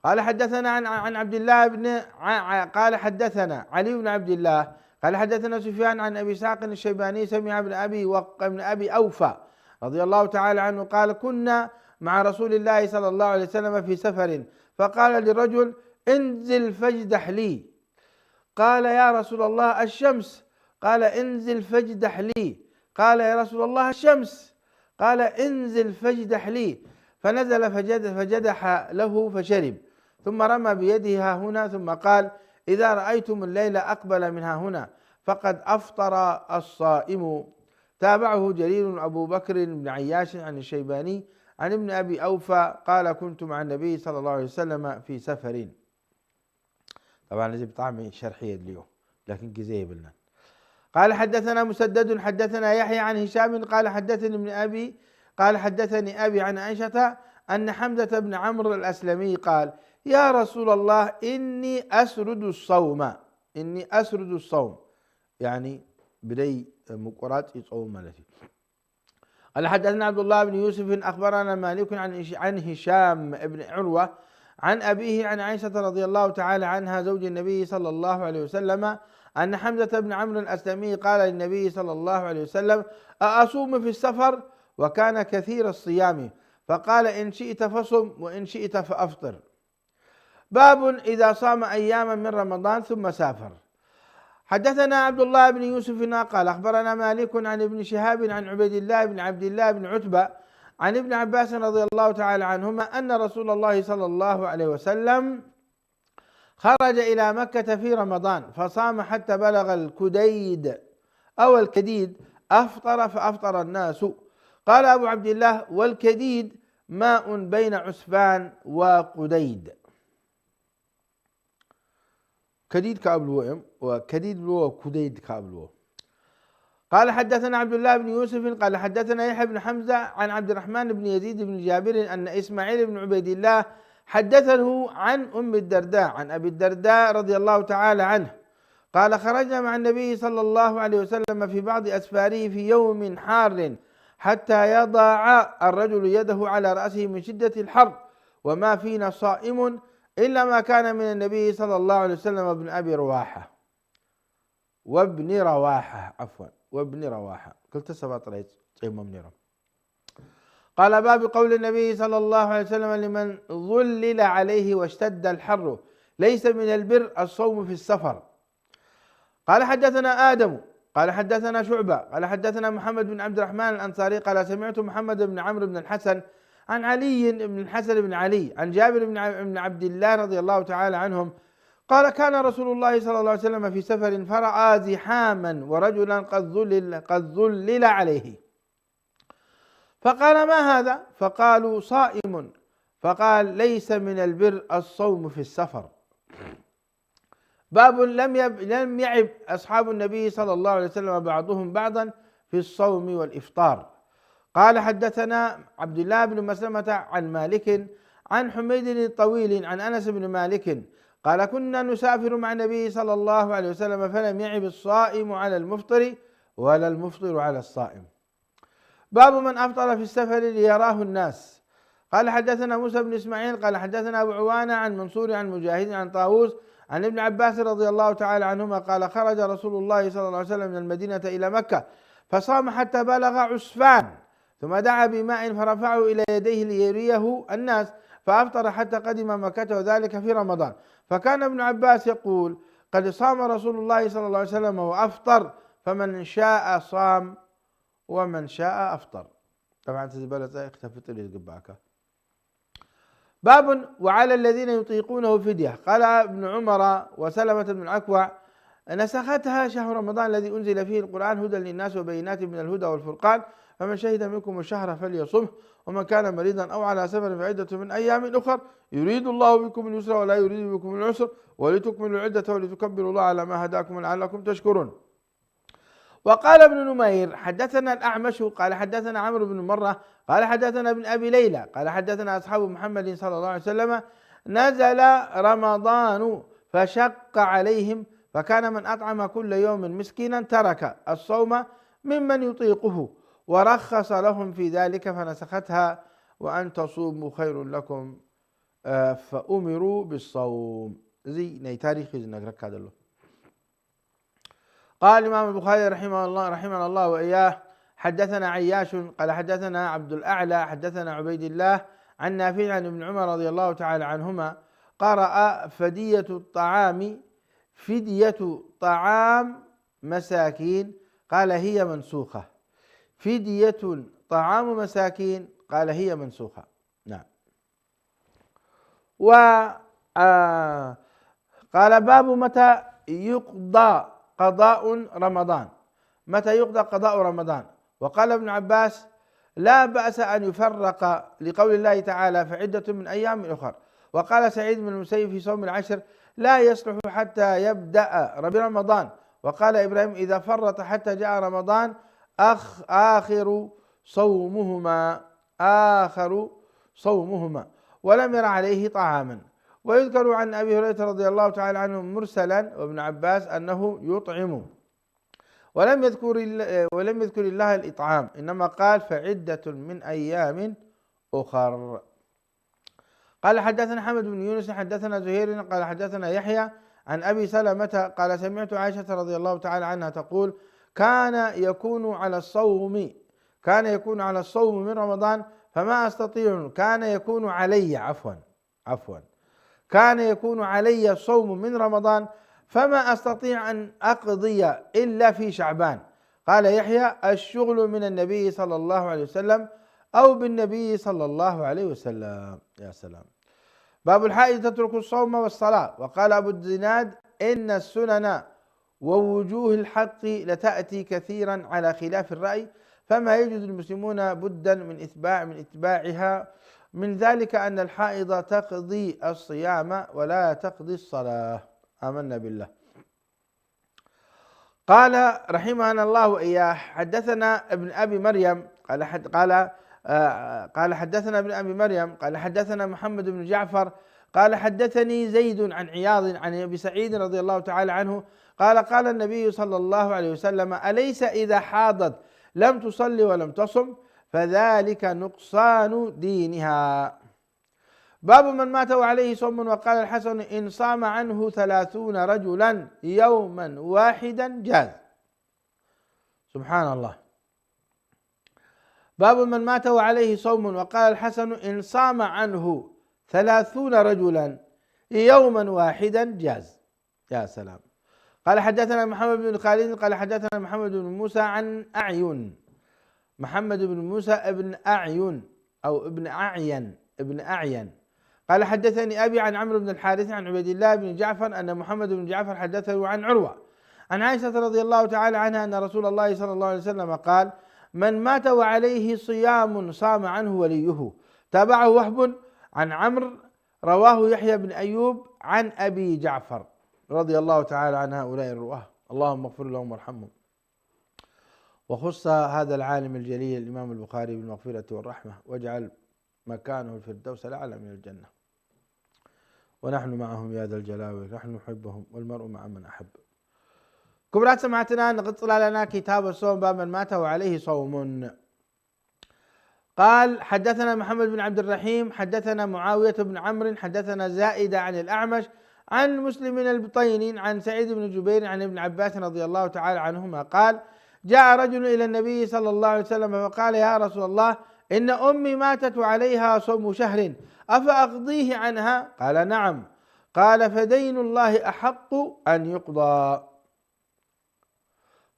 قال حدثنا عن عبد الله قال حدثنا علي بن عبد الله قال حدثنا سفيان عن أبي إسحاق الشيباني سمع ابن أبي أوفى رضي الله تعالى عنه قال كنا مع رسول الله صلى الله عليه وسلم في سفر فقال لرجل انزل فاجدح لي. قال يا رسول الله الشمس. قال انزل فاجدح لي. قال يا رسول الله الشمس. قال انزل فاجدح لي. فنزل فجدح له فشرب ثم رمى بيده ها هنا ثم قال إذا رأيتم الليل أقبل من ها هنا فقد أفطر الصائم. تابعه جرير أبو بكر بن عياش عن الشيباني عن ابن أبي أوفى قال كنت مع النبي صلى الله عليه وسلم في سفر. طبعا لازم طعمي شرحية اليوم لكن كزي بالله. قال حدثنا مسدد حدثنا يحيى عن هشام قال حدثني أبي عن عائشة أن حمزة بن عمرو الأسلمي قال يا رسول الله إني أسرد الصوم يعني بدي مقرات يصوم مالتي. قال حدثنا عبد الله بن يوسف أخبرنا مالك عن هشام بن عروة عن أبيه عن عائشة رضي الله تعالى عنها زوج النبي صلى الله عليه وسلم أن حمزة بن عمرو الأسلمي قال للنبي صلى الله عليه وسلم أصوم في السفر وكان كثير الصيام فقال إن شئت فصم وإن شئت فأفطر. باب إذا صام أياما من رمضان ثم سافر. حدثنا عبد الله بن يوسف قال أخبرنا مالك عن ابن شهاب عن عبيد الله بن عبد الله بن عتبة عن ابن عباس رضي الله تعالى عنهما أن رسول الله صلى الله عليه وسلم خرج إلى مكة في رمضان فصام حتى بلغ الكديد أو الكديد أفطر فأفطر الناس. قال أبو عبد الله والكديد ماء بين عسفان وقديد. كديد كابلوهم وكديد بلو وكديد كابلوه. قال حدثنا عبد الله بن يوسف قال حدثنا يحيى بن حمزة عن عبد الرحمن بن يزيد بن جابر أن إسماعيل بن عبيد الله حدثه عن أم الدرداء عن أبي الدرداء رضي الله تعالى عنه قال خرجنا مع النبي صلى الله عليه وسلم في بعض أسفاره في يوم حار حتى يضع الرجل يده على رأسه من شدة الحر وما فينا صائم إلا ما كان من النبي صلى الله عليه وسلم وابن رواحة قلت سبات رئيس منيرة. قال باب قول النبي صلى الله عليه وسلم لمن ظلل عليه واشتد الحر ليس من البر الصوم في السفر. قال حدثنا آدم قال حدثنا شعبة قال حدثنا محمد بن عبد الرحمن الأنصاري قال سمعت محمد بن عمرو بن الحسن عن علي بن الحسن بن علي عن جابر بن عبد الله رضي الله تعالى عنهم قال كان رسول الله صلى الله عليه وسلم في سفر فرأى زحاما ورجلا قد ظلل عليه فقال ما هذا؟ فقالوا صائم. فقال ليس من البر الصوم في السفر. باب لم يعب أصحاب النبي صلى الله عليه وسلم بعضهم بعضا في الصوم والإفطار. قال حدثنا عبد الله بن مسلمة عن مالك عن حميد الطويل عن أنس بن مالك قال كنا نسافر مع النبي صلى الله عليه وسلم فلم يعب الصائم على المفطر ولا المفطر على الصائم. باب من أفطر في السفر ليراه الناس. قال حدثنا موسى بن إسماعيل قال حدثنا أبو عوانة عن منصور عن مجاهد عن طاووس عن ابن عباس رضي الله تعالى عنهما قال خرج رسول الله صلى الله عليه وسلم من المدينة إلى مكة فصام حتى بلغ عسفان ثم دعا بماء فرفعه إلى يديه ليريه الناس فأفطر حتى قدم مكة وذلك في رمضان. فكان ابن عباس يقول قد صام رسول الله صلى الله عليه وسلم وأفطر فمن شاء صام ومن شاء أفطر. طبعا تزبلت اختفت لي قباكة. باب وعلى الذين يطيقونه فدية. قال ابن عمر وسلمة بن الأكوع نسختها شهر رمضان الذي أنزل فيه القرآن هدى للناس وبينات من الهدى والفرقان، فمن شهد منكم الشهر فليصمه، ومن كان مريضا أو على سفر فعدة من أيام أخر يريد الله بكم اليسر ولا يريد بكم العسر ولتكملوا العدة ولتكبروا الله على ما هداكم لعلكم تشكرون. وقال ابن نمير حدثنا الأعمش قال حدثنا عمرو بن مرة قال حدثنا ابن أبي ليلى قال حدثنا أصحاب محمد صلى الله عليه وسلم نزل رمضان فشق عليهم، فكان من أطعم كل يوم مسكينا ترك الصوم ممن يطيقه، ورخص لهم في ذلك فنسختها وأن تصوموا خير لكم فأمروا بالصوم. زي تاريخ نقرأ هذا له. قال الإمام البخاري رحمه الله وإياه حدثنا عياش قال حدثنا عبد الأعلى حدثنا عبيد الله عن نافع عن ابن عمر رضي الله تعالى عنهما قرأ فدية طعام مساكين قال هي منسوخة. فدية طعام مساكين قال هي منسوخة. نعم. قال باب متى يقضى قضاء رمضان. متى يقضى قضاء رمضان؟ وقال ابن عباس لا بأس أن يفرق لقول الله تعالى فعدة من أيام أخر. وقال سعيد بن المسيب في صوم العشر لا يصلح حتى يبدأ برمضان. وقال إبراهيم إذا فرط حتى جاء رمضان آخر صومهما ولم ير عليه طعاما. ويذكر عن أبي هريرة رضي الله تعالى عنه مرسلا وابن عباس أنه يطعم ولم يذكر الله الإطعام، إنما قال فعدة من أيام أخر. قال حدثنا حمد بن يونس حدثنا زهير قال حدثنا يحيى عن أبي سلمة قال سمعت عائشة رضي الله تعالى عنها تقول كان يكون على الصوم من رمضان فما أستطيع كان يكون علي الصوم من رمضان فما أستطيع أن أقضي إلا في شعبان. قال يحيى الشغل من النبي صلى الله عليه وسلم أو بالنبي صلى الله عليه وسلم. يا سلام. باب الحائض تترك الصوم والصلاة. وقال أبو الزناد إن السنن ووجوه الحق لتأتي كثيرا على خلاف الرأي، فما يجد المسلمون بدا من اتباعها، من ذلك أن الحائض تقضي الصيام ولا تقضي الصلاة. آمنا بالله. قال رحمنا الله وإياه حدثنا ابن أبي مريم قال حدثنا ابن أبي مريم قال حدثنا محمد بن جعفر قال حدثني زيد عن عياض عن أبي سعيد رضي الله تعالى عنه قال النبي صلى الله عليه وسلم أليس إذا حاضت لم تصلي ولم تصم فذلك نقصان دينها. باب من مات وعليه صوم. وقال الحسن إن صام عنه 30 رجلا يوما واحدا جاز. سبحان الله. باب من مات وعليه صوم. وقال الحسن إن صام عنه 30 رجلا يوما واحدا جاز. يا سلام. قال حدثنا محمد بن خالد قال حدثنا محمد بن موسى عن أعين. محمد بن موسى ابن أعين أو ابن أعين قال حدثني أبي عن عمرو بن الحارث عن عبيد الله بن جعفر أن محمد بن جعفر حدثه عن عروة عن عائشة رضي الله تعالى عنها أن رسول الله صلى الله عليه وسلم قال من مات وعليه صيام صام عنه وليه. تابعه وهب عن عمرو رواه يحيى بن أيوب عن أبي جعفر رضي الله تعالى عن هؤلاء الرواه، اللهم اغفر لهم وارحمهم. وخص هذا العالم الجليل الإمام البخاري بالمغفرة والرحمة واجعل مكانه الفردوس الأعلى من الجنة، ونحن معهم يا ذا الجلال، نحن نحبهم والمرء مع من أحب. كبرات سمعتنا نقص لنا كتاب الصوم باب من مات وعليه صوم. قال حدثنا محمد بن عبد الرحيم حدثنا معاوية بن عمرو حدثنا زائدة عن الأعمش عن مسلم البطيني عن سعيد بن جبير عن ابن عباس رضي الله تعالى عنهما قال جاء رجل إلى النبي صلى الله عليه وسلم فقال يا رسول الله إن أمي ماتت وعليها صوم شهر أفأقضيه عنها؟ قال نعم. قال فدين الله أحق أن يقضى.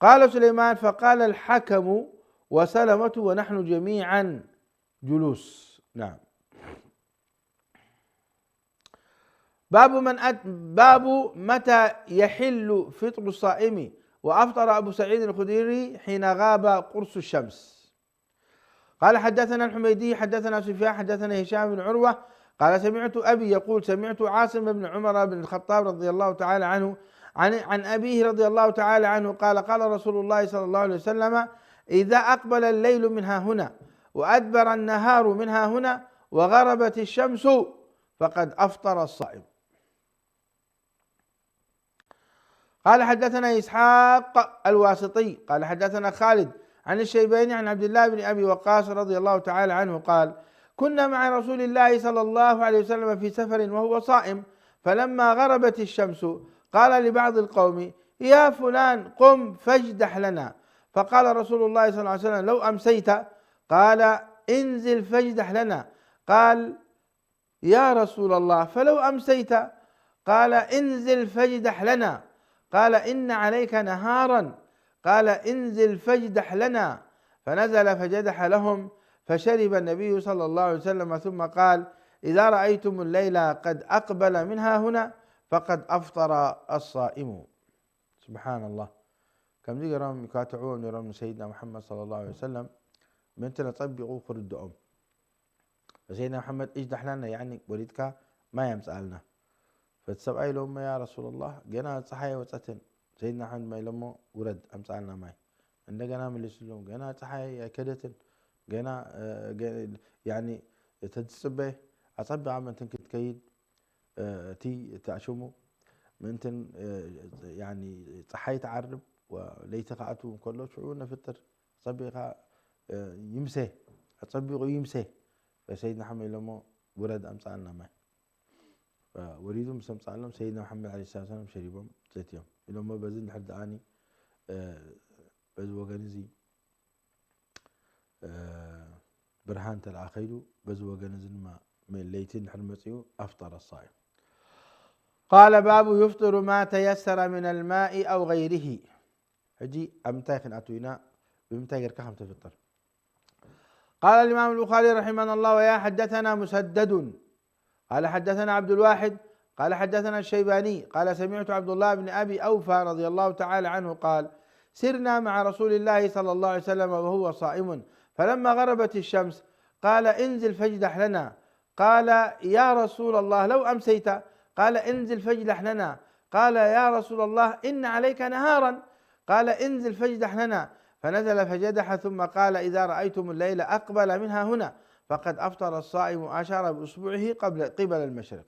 قال سليمان فقال الحكم وسلمة ونحن جميعا جلوس. نعم. باب متى يحل فطر الصائم. وأفطر أبو سعيد الخدري حين غاب قرص الشمس. قال حدثنا الحميدي حدثنا سفيان حدثنا هشام بن عروة قال سمعت أبي يقول سمعت عاصم بن عمر بن الخطاب رضي الله تعالى عنه عن أبيه رضي الله تعالى عنه قال قال رسول الله صلى الله عليه وسلم إذا أقبل الليل منها هنا وأدبر النهار منها هنا وغربت الشمس فقد أفطر الصائم. قال حدثنا إسحاق الواسطي قال حدثنا خالد عن الشيباني عن عبد الله بن أبي وقاص رضي الله تعالى عنه قال كنا مع رسول الله صلى الله عليه وسلم في سفر وهو صائم فلما غربت الشمس قال لبعض القوم يا فلان قم فاجدح لنا. فقال رسول الله صلى الله عليه وسلم لو أمسيت قال انزل فاجدح لنا. قال يا رسول الله فلو أمسيت قال انزل فاجدح لنا. قال إن عليك نهارا قال انزل فاجدح لنا. فنزل فجدح لهم فشرب النبي صلى الله عليه وسلم ثم قال إذا رأيتم الليل قد أقبل منها هنا فقد أفطر الصائم. سبحان الله كم دي رام يكاتعون يرون سيدنا محمد صلى الله عليه وسلم من تنطبقوا خرد أم سيدنا محمد اجدح لنا يعني وليدك ما يمسألنا فتسبعي لهم يا رسول الله جنا صحيح وتتن سيدنا محمد ما يلمو ورد أمسألنا ماي عندنا من السلوم جنا صحيح كدتن جنا يعني تتسبه أصبح عم تنكت كيد تي تعشمه من تن يعني صحيح تعرب وليت قعتوا كله شعورنا فطر صبيغا يمسه أصبغ يمسه فسيدنا محمد لما ورد أمسألنا ماي وريدوا مسمس علم سيدنا محمد عليه الصلاة والسلام شريبهم ثلاث يوم لما بزن حد آني بزوجة نزي برهان العقيد بزوجة نزل ما من ليتين حرمتيه أفطر الصائم. قال باب يفطر ما تيسر من الماء أو غيره. هجي أمتاخن أتوينا بمتاجر كهم تفطر. قال الإمام البخاري رحمه الله ويا حدثنا مسدد قال حدثنا عبد الواحد قال حدثنا الشيباني قال سمعت عبد الله بن أبي أوفى رضي الله تعالى عنه قال سرنا مع رسول الله صلى الله عليه وسلم وهو صائم فلما غربت الشمس قال انزل فاجدح لنا. قال يا رسول الله لو أمسيت قال انزل فاجدح لنا. قال يا رسول الله إن عليك نهارا قال انزل فاجدح لنا. فنزل فجدح ثم قال إذا رأيتم الليل أقبل منها هنا فقد أفطر الصائم وأشار بأصبعه قبل المشرق.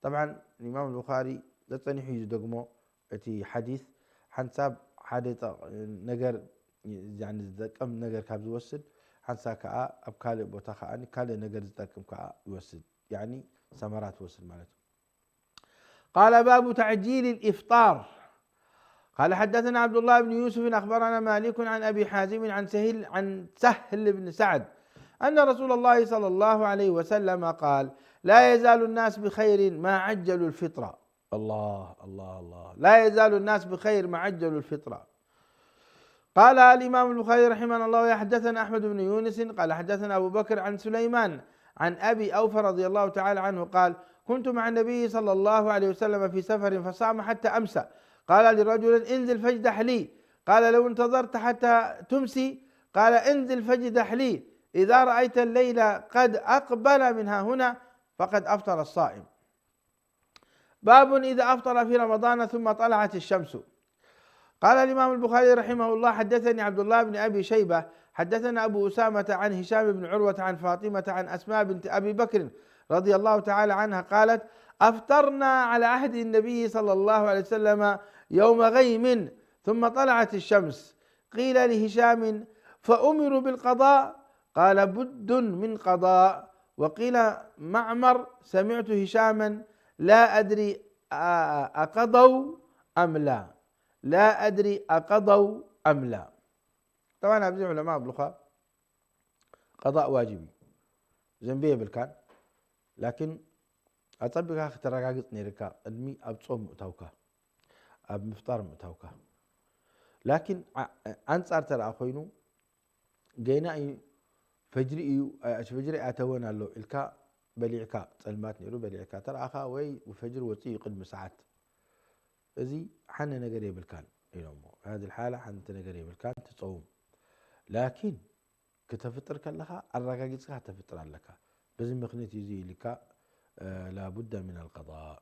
طبعا الإمام البخاري لتنحي يدقمو أتي حديث حنساب حديث نجر يعني ذكم نجر كابز يوسد حنسا كأ أبكال بوتاخا أني كال نجر ذكم كأ يوسد يعني ثمرات وصل مالته. قال باب تعجيل الإفطار. قال حدثنا عبد الله بن يوسف أخبرنا مالك عن أبي حازم عن سهل بن سعد أن رسول الله صلى الله عليه وسلم قال لا يزال الناس بخير ما عجلوا الفطرة. الله الله الله لا يزال الناس بخير ما عجلوا الفطرة. قال الإمام البخاري رحمه الله يحدثنا أحمد بن يونس قال حدثنا أبو بكر عن سليمان عن أبي أوفى رضي الله تعالى عنه قال كنت مع النبي صلى الله عليه وسلم في سفر فصام حتى أمسى قال لرجل انزل فاجدح لي. قال لو انتظرت حتى تمسي قال انزل فاجدح لي. إذا رأيت الليل قد أقبل منها هنا فقد أفطر الصائم. باب إذا أفطر في رمضان ثم طلعت الشمس. قال الإمام البخاري رحمه الله حدثني عبد الله بن أبي شيبة حدثنا أبو أسامة عن هشام بن عروة عن فاطمة عن أسماء بنت أبي بكر رضي الله تعالى عنها قالت أفطرنا على عهد النبي صلى الله عليه وسلم يوم غيم ثم طلعت الشمس. قيل لهشام فأمروا بالقضاء قال بد من قضاء. وقيل معمر سمعت هشاما لا أدري أقضوا أم لا لا أدري أقضوا أم لا. طبعا أبدي علماء بلغة قضاء واجبي زنبيه بالكان لكن أطبقها اختراقات نيركا أدمي أبصوم متوكا أب مفطر متوكا لكن أنصار ترى أخوينو جينا فجري فجري أتونا له الكا بليعكا سلمات نيرو بليعكا ترى أخا وي وفجر وتي قدم ساعات زي حنا نقري بالكان يوم هذه الحالة حنا نقري بالكان تصوم لكن كتفطر كلها الرقاقيسها تفطر لك بس مخنيت يجي لك لابد من القضاء.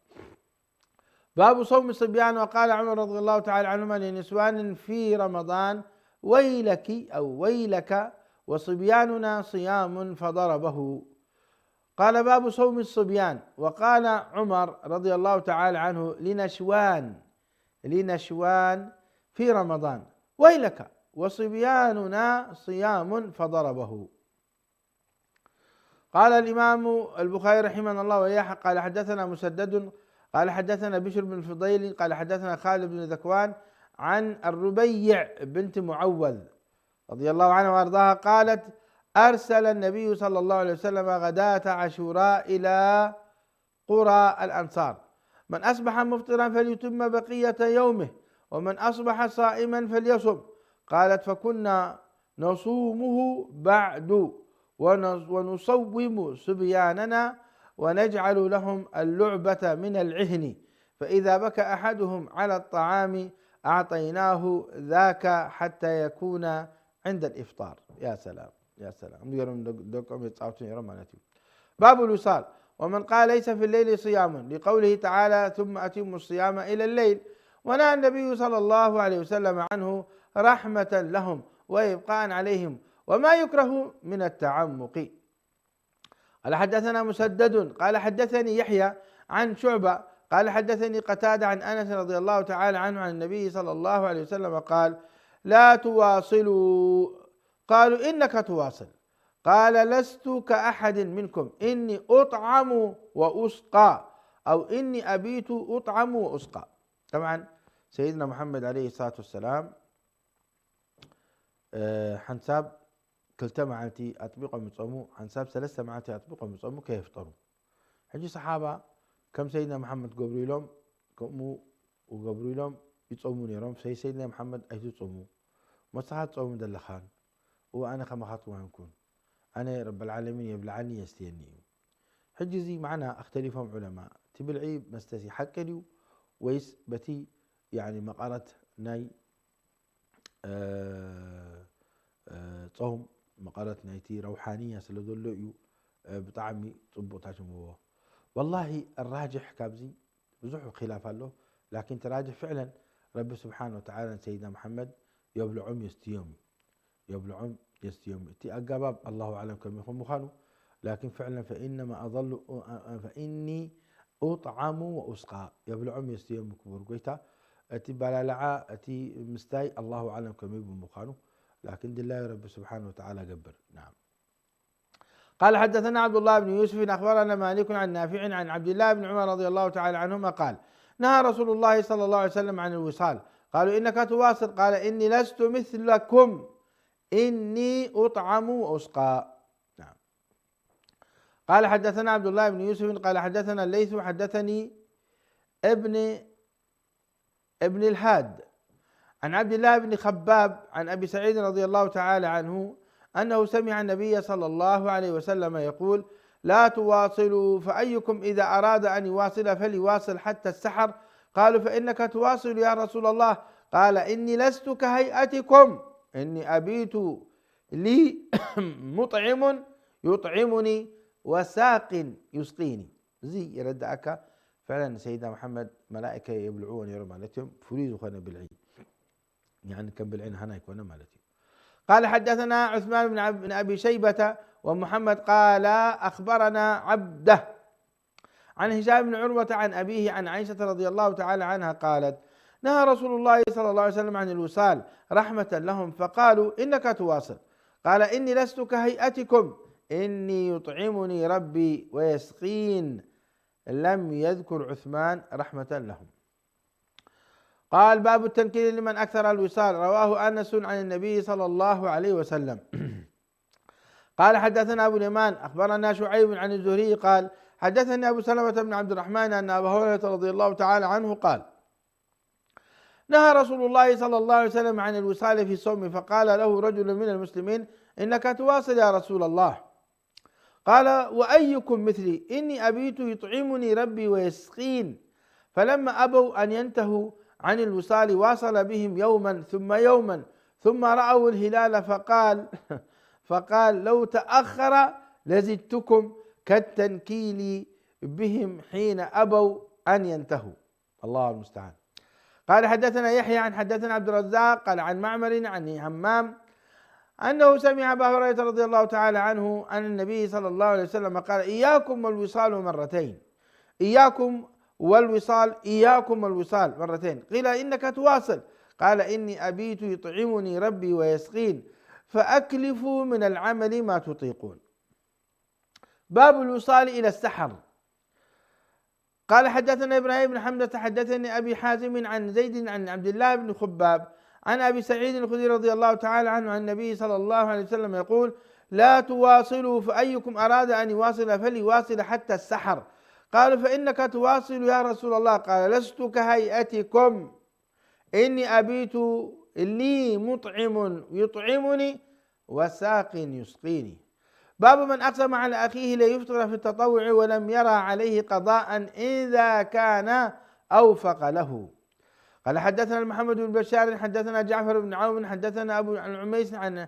باب صوم الصبيان. وقال عمر رضي الله تعالى عنهما لنسوان في رمضان ويلك أو ويلك وصبياننا صيام فضربه. قال باب صوم الصبيان. وقال عمر رضي الله تعالى عنه لنشوان في رمضان ويلك وصبياننا صيام فضربه. قال الإمام البخاري رحمه الله وإياه قال حدثنا مسدد قال حدثنا بشر بن الفضيل قال حدثنا خالد بن ذكوان عن الربيع بنت معوذ رضي الله عنها وارضاها قالت أرسل النبي صلى الله عليه وسلم غداة عاشوراء إلى قرى الأنصار من أصبح مفطرا فليتم بقية يومه ومن أصبح صائما فليصم. قالت فكنا نصومه بعد ونصوم صبياننا ونجعل لهم اللعبة من العهن فإذا بكى أحدهم على الطعام أعطيناه ذاك حتى يكون عند الإفطار. يا سلام يا سلام. باب الوصال. ومن قال ليس في الليل صيام لقوله تعالى ثم أتموا الصيام إلى الليل ونهى النبي صلى الله عليه وسلم عنه رحمة لهم وإبقاء عليهم وما يكره من التعمق. قال حدثنا مسدد قال حدثني يحيى عن شعبة قال حدثني قتادة عن أنس رضي الله تعالى عنه عن النبي صلى الله عليه وسلم قال لا تواصلوا. قالوا إنك تواصل قال لست كأحد منكم إني أطعم وأسقى أو إني أبيت أطعم وأسقى. طبعا سيدنا محمد عليه الصلاة والسلام حنساب كلتا معتي أطبقهم يصوموا حنساب ثلاثة معتي أطبقهم يصوموا كيف يفطروا. حجي صحابة كم سيدنا محمد قبروا لهم كموا وقبروا لهم يصومون يوم سيدنا محمد أيتو تصوموا مصلحة تصوموا دلخان وأنا خما خاطوا هنكون أنا رب العالمين يبلعني يستيني. حجي زي معنا أختلفهم علماء تبلعي مستسي حكليو ويس بتي يعني مقارة ناي صوم مقارة نايتي روحانية سلدلو بطعمي طبوتاشم هو والله الراجح كابزي بزحو خلاف له لكن تراجح فعلا رب سبحانه وتعالى سيدنا محمد يبلعهم يبلعهم يستيوم تي أقباب الله أعلم كم يكون مخانو لكن فعلا فإني أطعم وأسقى يبلعهم يستيوم كبر قويتا أتي بلالعة أتي مستاي الله أعلم كم يكون مخانو لكن دلله رب سبحانه وتعالى قبر. نعم. قال حدثنا عبد الله بن يوسف أخبرنا مالك عن نافع عن عبد الله بن عمر رضي الله تعالى عنهما قال نهى رسول الله صلى الله عليه وسلم عن الوصال قالوا إنك تواصل قال إني لست مثلكم إني أطعم وأسقى. نعم. قال حدثنا عبد الله بن يوسف قال حدثنا الليث حدثني ابن الهاد عن عبد الله بن خباب عن أبي سعيد رضي الله تعالى عنه أنه سمع النبي صلى الله عليه وسلم يقول لا تواصلوا فأيكم إذا أراد أن يواصل فليواصل حتى السحر. قالوا فإنك تواصل يا رسول الله قال إني لست كهيئتكم إني أبيت لي مطعم يطعمني وساق يسقيني. زي يردعك فعلا سيدنا محمد ملائكة يبلعون يرى مالتهم فريزوا خنا بالعين يعني كان بالعين هنا يكون مالتهم. قال حدثنا عثمان بن أبي شيبة ومحمد قال أخبرنا عبده عن هشام بن عروة عن أبيه عن عائشة رضي الله تعالى عنها قالت نهى رسول الله صلى الله عليه وسلم عن الوصال رحمة لهم فقالوا إنك تواصل قال إني لست كهيئتكم إني يطعمني ربي ويسقين لم يذكر عثمان رحمة لهم. قال باب التنكيل لمن أكثر الوصال رواه أنس عن النبي صلى الله عليه وسلم. قال حدثنا أبو اليمان أخبرنا شعيب عن الزهري قال حدثني أبو سلمة بن عبد الرحمن أن أبا هريرة رضي الله تعالى عنه قال نهى رسول الله صلى الله عليه وسلم عن الوصال في الصوم، فقال له رجل من المسلمين: إنك تواصل يا رسول الله. قال: وأيكم مثلي؟ إني أبيت يطعمني ربي ويسقين. فلما أبوا أن ينتهوا عن الوصال واصل بهم يوما ثم يوما، ثم رأوا الهلال فقال: لو تأخر لزدتكم، كالتنكيل بهم حين أبوا أن ينتهوا. الله المستعان. قال حدثنا يحيى عن حدثنا عبد الرزاق قال عن معمر عن همام أنه سمع أبا هريرة رضي الله تعالى عنه عن النبي صلى الله عليه وسلم قال: إياكم والوصال مرتين. إياكم والوصال مرتين. قيل: إنك تواصل؟ قال: إني أبيت يطعمني ربي ويسقين، فأكلفوا من العمل ما تطيقون. باب الوصال إلى السحر. قال حدثنا إبراهيم بن حمزة حدثني أبي حازم عن زيد عن عبد الله بن خباب عن أبي سعيد الخدري رضي الله تعالى عنه عن النبي صلى الله عليه وسلم يقول: لا تواصلوا، فأيكم أراد أن يواصل فليواصل حتى السحر. قالوا: فإنك تواصل يا رسول الله. قال: لست كهيئتكم، إني أبيت لي مطعم يطعمني وساق يسقيني. باب من أقسم على أخيه ليفطر في التطوع ولم يرى عليه قضاء إذا كان أوفق له. قال حدثنا محمد بن بشار حدثنا جعفر بن عون حدثنا أبو العميس عن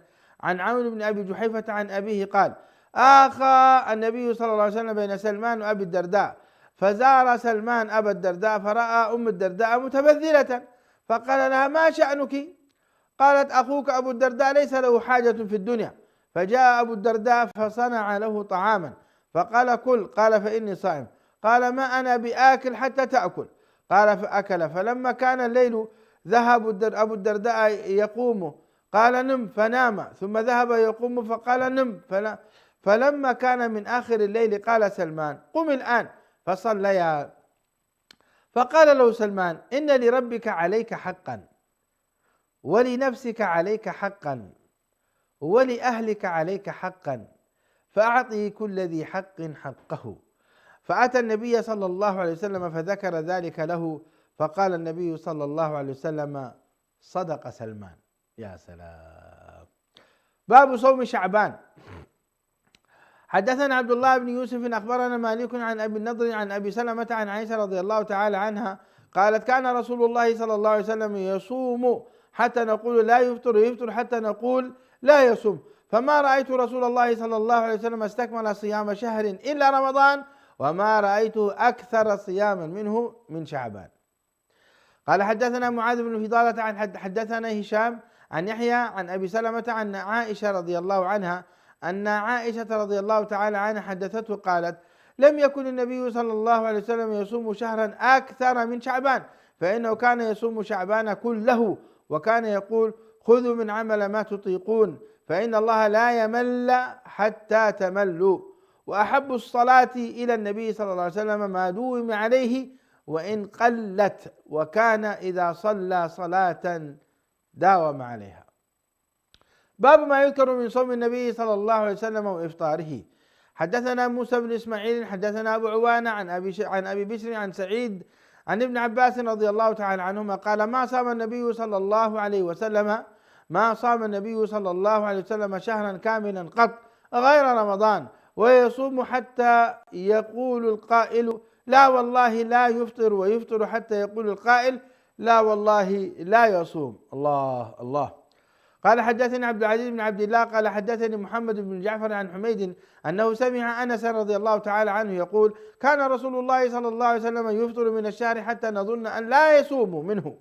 عون بن أبي جحيفة عن أبيه قال: آخى النبي صلى الله عليه وسلم بين سلمان وأبي الدرداء، فزار سلمان أبا الدرداء فرأى أم الدرداء متبذلة، فقال لها: ما شأنك؟ قالت: أخوك أبو الدرداء ليس له حاجة في الدنيا. فجاء أبو الدرداء فصنع له طعاما، فقال: كل. قال: فإني صائم. قال: ما أنا بآكل حتى تأكل. قال: فأكل. فلما كان الليل ذهب أبو الدرداء يقوم، قال: نم، فنام. ثم ذهب يقوم فقال: نم. فلما كان من آخر الليل قال سلمان: قم الآن فصليا. فقال له سلمان: إن لربك عليك حقا، ولنفسك عليك حقا، ولأهلك عليك حقا، فأعطي كل ذي حق حقه. فأتى النبي صلى الله عليه وسلم فذكر ذلك له، فقال النبي صلى الله عليه وسلم: صدق سلمان. يا سلام. باب صوم شعبان. حدثنا عبد الله بن يوسف أخبرنا مالك عن أبي النضر عن أبي سلمة عن عائشة رضي الله تعالى عنها قالت: كان رسول الله صلى الله عليه وسلم يصوم حتى نقول لا يفطر، ويفطر حتى نقول لا يصوم، فما رأيت رسول الله صلى الله عليه وسلم استكمل صيام شهر إلا رمضان، وما رأيته أكثر صياما منه من شعبان. قال حدثنا معاذ بن فضالة عن حدثنا هشام عن يحيى عن أبي سلمة عن عائشة رضي الله عنها أن عائشة رضي الله تعالى عنها حدثته قالت: لم يكن النبي صلى الله عليه وسلم يصوم شهرا أكثر من شعبان، فإنه كان يصوم شعبان كله، وكان يقول: خذوا من عمل ما تطيقون، فإن الله لا يمل حتى تملوا. وأحب الصلاة إلى النبي صلى الله عليه وسلم ما دوم عليه وإن قلت، وكان إذا صلى صلاة داوم عليها. باب ما يذكر من صوم النبي صلى الله عليه وسلم وإفطاره. حدثنا موسى بن إسماعيل حدثنا أبو عوانة عن أبي بشر عن سعيد عن ابن عباس رضي الله تعالى عنهما قال: ما صام النبي صلى الله عليه وسلم شهرا كاملا قط غير رمضان، ويصوم حتى يقول القائل: لا والله لا يفطر، ويفطر حتى يقول القائل: لا والله لا يصوم. الله الله. قال حدثني عبد العزيز بن عبد الله قال حدثني محمد بن جعفر عن حميد أنه سمع أنس رضي الله تعالى عنه يقول: كان رسول الله صلى الله عليه وسلم يفطر من الشهر حتى نظن أن لا يصوم منه،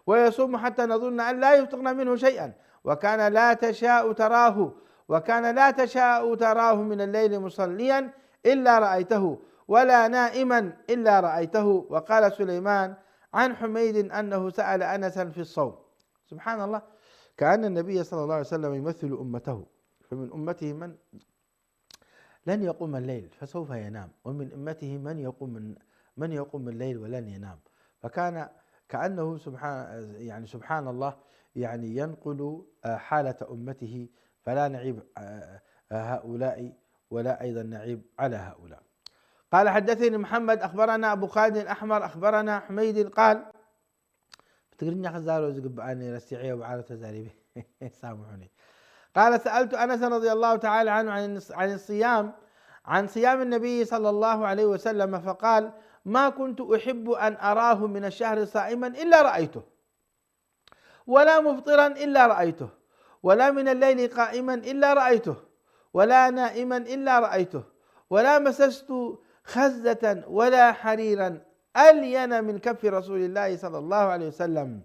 ويصوم حتى نظن أن لا يفطرن منه شيئا، وكان لا تشاء تراه من الليل مصليا إلا رأيته، ولا نائما إلا رأيته. وقال سليمان عن حميد أنه سأل أنسا في الصوم. سبحان الله، كأن النبي صلى الله عليه وسلم يمثل أمته، فمن أمته من لن يقوم الليل فسوف ينام، ومن أمته من يقوم الليل ولن ينام. فكان كأنه سبحان الله ينقل حالة أمته، فلا نعيب هؤلاء ولا أيضا نعيب على هؤلاء. قال حدثني محمد أخبرنا أبو خالد الأحمر أخبرنا حميد قال: بتقرني خزارو زقباني رسيعيه وعارة زاريبي سامحوني. قال سألت أنس رضي الله تعالى عنه عن الصيام، عن صيام النبي صلى الله عليه وسلم، فقال: ما كنت أحب أن أراه من الشهر صائما إلا رأيته، ولا مفطرا إلا رأيته، ولا من الليل قائما إلا رأيته، ولا نائما إلا رأيته، ولا مسست خزة ولا حريرا ألين من كف رسول الله صلى الله عليه وسلم،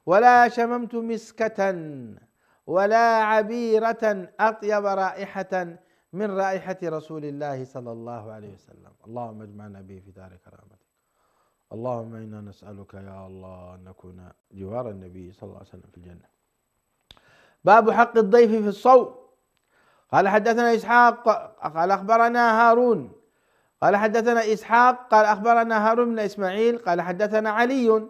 ولا شممت مسكة ولا عبيرة أطيب رائحة من رائحة رسول الله صلى الله عليه وسلم. اللهم اجمعنا به في دار كرامتك. اللهم إنا نسألك يا الله أن نكون جوار النبي صلى الله عليه وسلم في الجنة. باب حق الضيف في الصوم. قال حدثنا إسحاق قال أخبرنا هارون قال حدثنا إسحاق قال أخبرنا هارون بن إسماعيل قال حدثنا علي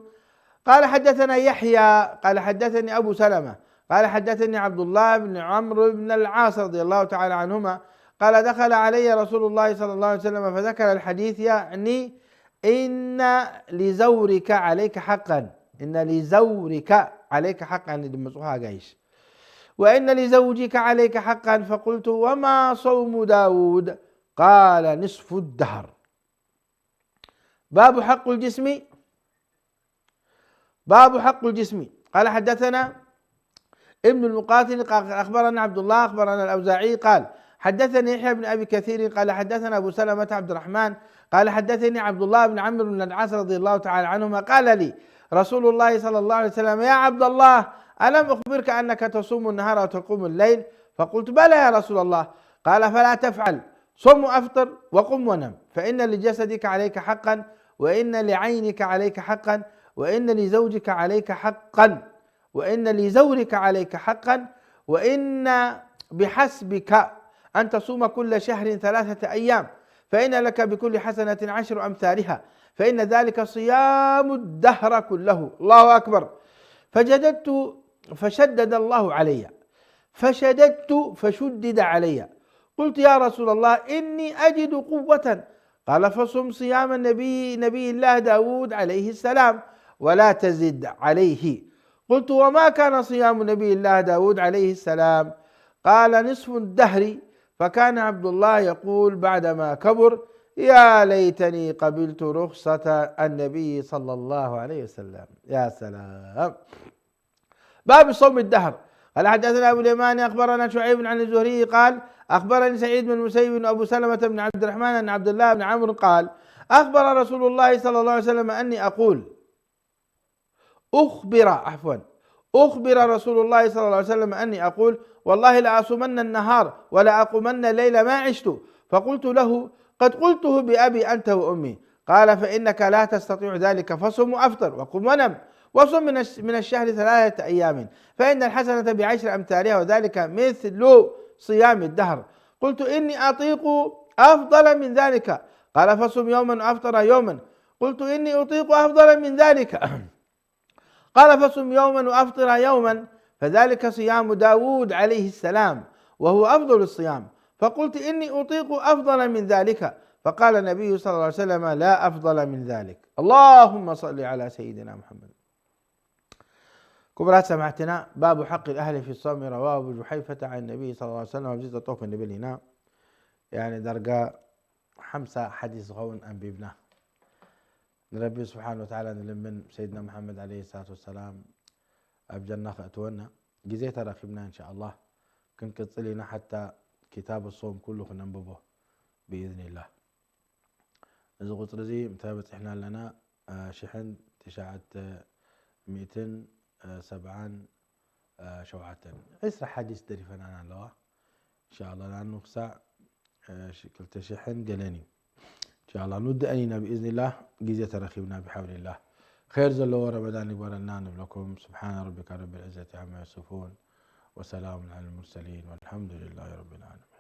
قال حدثنا يحيى قال حدثني أبو سلمة قال حدثني عبد الله بن عمرو بن العاص رضي الله تعالى عنهما قال دخل علي رسول الله صلى الله عليه وسلم فذكر الحديث، يعني إن لزورك عليك حقا، إن لزورك عليك حقا لمسوها جيش، وإن لزوجك عليك حقا. فقلت: وما صوم داود؟ قال: نصف الدهر. باب حق الجسم. باب حق الجسم. قال حدثنا ابن المقاتل قال أخبرنا عبد الله أخبرنا الأوزاعي قال حدثني يحيى بن أبي كثير قال حدثنا أبو سلمة عبد الرحمن قال حدثني عبد الله بن عمرو بن العاص رضي الله تعالى عنهما قال لي رسول الله صلى الله عليه وسلم: يا عبد الله، ألم أخبرك أنك تصوم النهار وتقوم الليل؟ فقلت: بلى يا رسول الله. قال: فلا تفعل، صم وأفطر وقم ونم، فإن لجسدك عليك حقا، وإن لعينك عليك حقا، وإن لزوجك عليك حقا، وإن لزورك عليك حقا، وإن بحسبك أن تصوم كل شهر 3 أيام، فإن لك بكل حسنة 10 أمثالها، فإن ذلك صيام الدهر كله. الله أكبر. فشدد الله علي، فشدد علي. قلت: يا رسول الله، إني أجد قوة. قال: فصم صيام نبي الله داود عليه السلام ولا تزد عليه. قلت: وما كان صيام نبي الله داود عليه السلام؟ قال: نصف الدهر. فكان عبد الله يقول بعدما كبر: يا ليتني قبلت رخصة النبي صلى الله عليه وسلم. يا سلام. باب صوم الدهر. قال حدثنا أبو اليمان أخبرنا شعيب عن الزهري قال أخبرني سعيد بن المسيب وأبو سلمة بن عبد الرحمن أن عبد الله بن عمرو قال أخبر رسول الله صلى الله عليه وسلم أني أقول أخبر رسول الله صلى الله عليه وسلم أني أقول: والله لأصومن النهار ولا أقومن الليل ما عشت. فقلت له: قد قلته بأبي أنت وأمي. قال: فإنك لا تستطيع ذلك، فصم وأفطر وقم ونم، وصم من الشهر 3 أيام، فإن الحسنة ب10 أمثالها، وذلك مثل صيام الدهر. قلت: إني أطيق أفضل من ذلك. قال: فصم يوما وأفطر يوما. قلت: إني أطيق أفضل من ذلك. قال: فصم يوما وأفطر يوما، فذلك صيام داود عليه السلام وهو أفضل الصيام. فقلت: إني أطيق أفضل من ذلك. فقال النبي صلى الله عليه وسلم: لا أفضل من ذلك. اللهم صل على سيدنا محمد. كبرات سمعتنا. باب حق الأهل في الصوم. رواه أبو جحيفة عن النبي صلى الله عليه وسلم وجزء طوف النبي لنا، يعني درجة 5 حديث غون أن بيبناه ربي سبحانه وتعالى نلمن سيدنا محمد عليه الصلاة والسلام أبجلنا خأتونا جزيت رخبنا إن شاء الله. كنت قصلينا حتى كتاب الصوم كله ننببه بإذن الله. إذا قلت رزي متابت إحنا لنا شحن 907 شوعة إسرع حديث دريفنا عن الله إن شاء الله، لأنه ساعة كلت شحن قلني إن شاء الله ند أنينا بإذن الله جزيت رخيبنا بحول الله. خير زلوا رمضان يبارنا لكم. سبحان ربك رب العزة عما يصفون، وسلام على المرسلين، والحمد لله رب العالمين.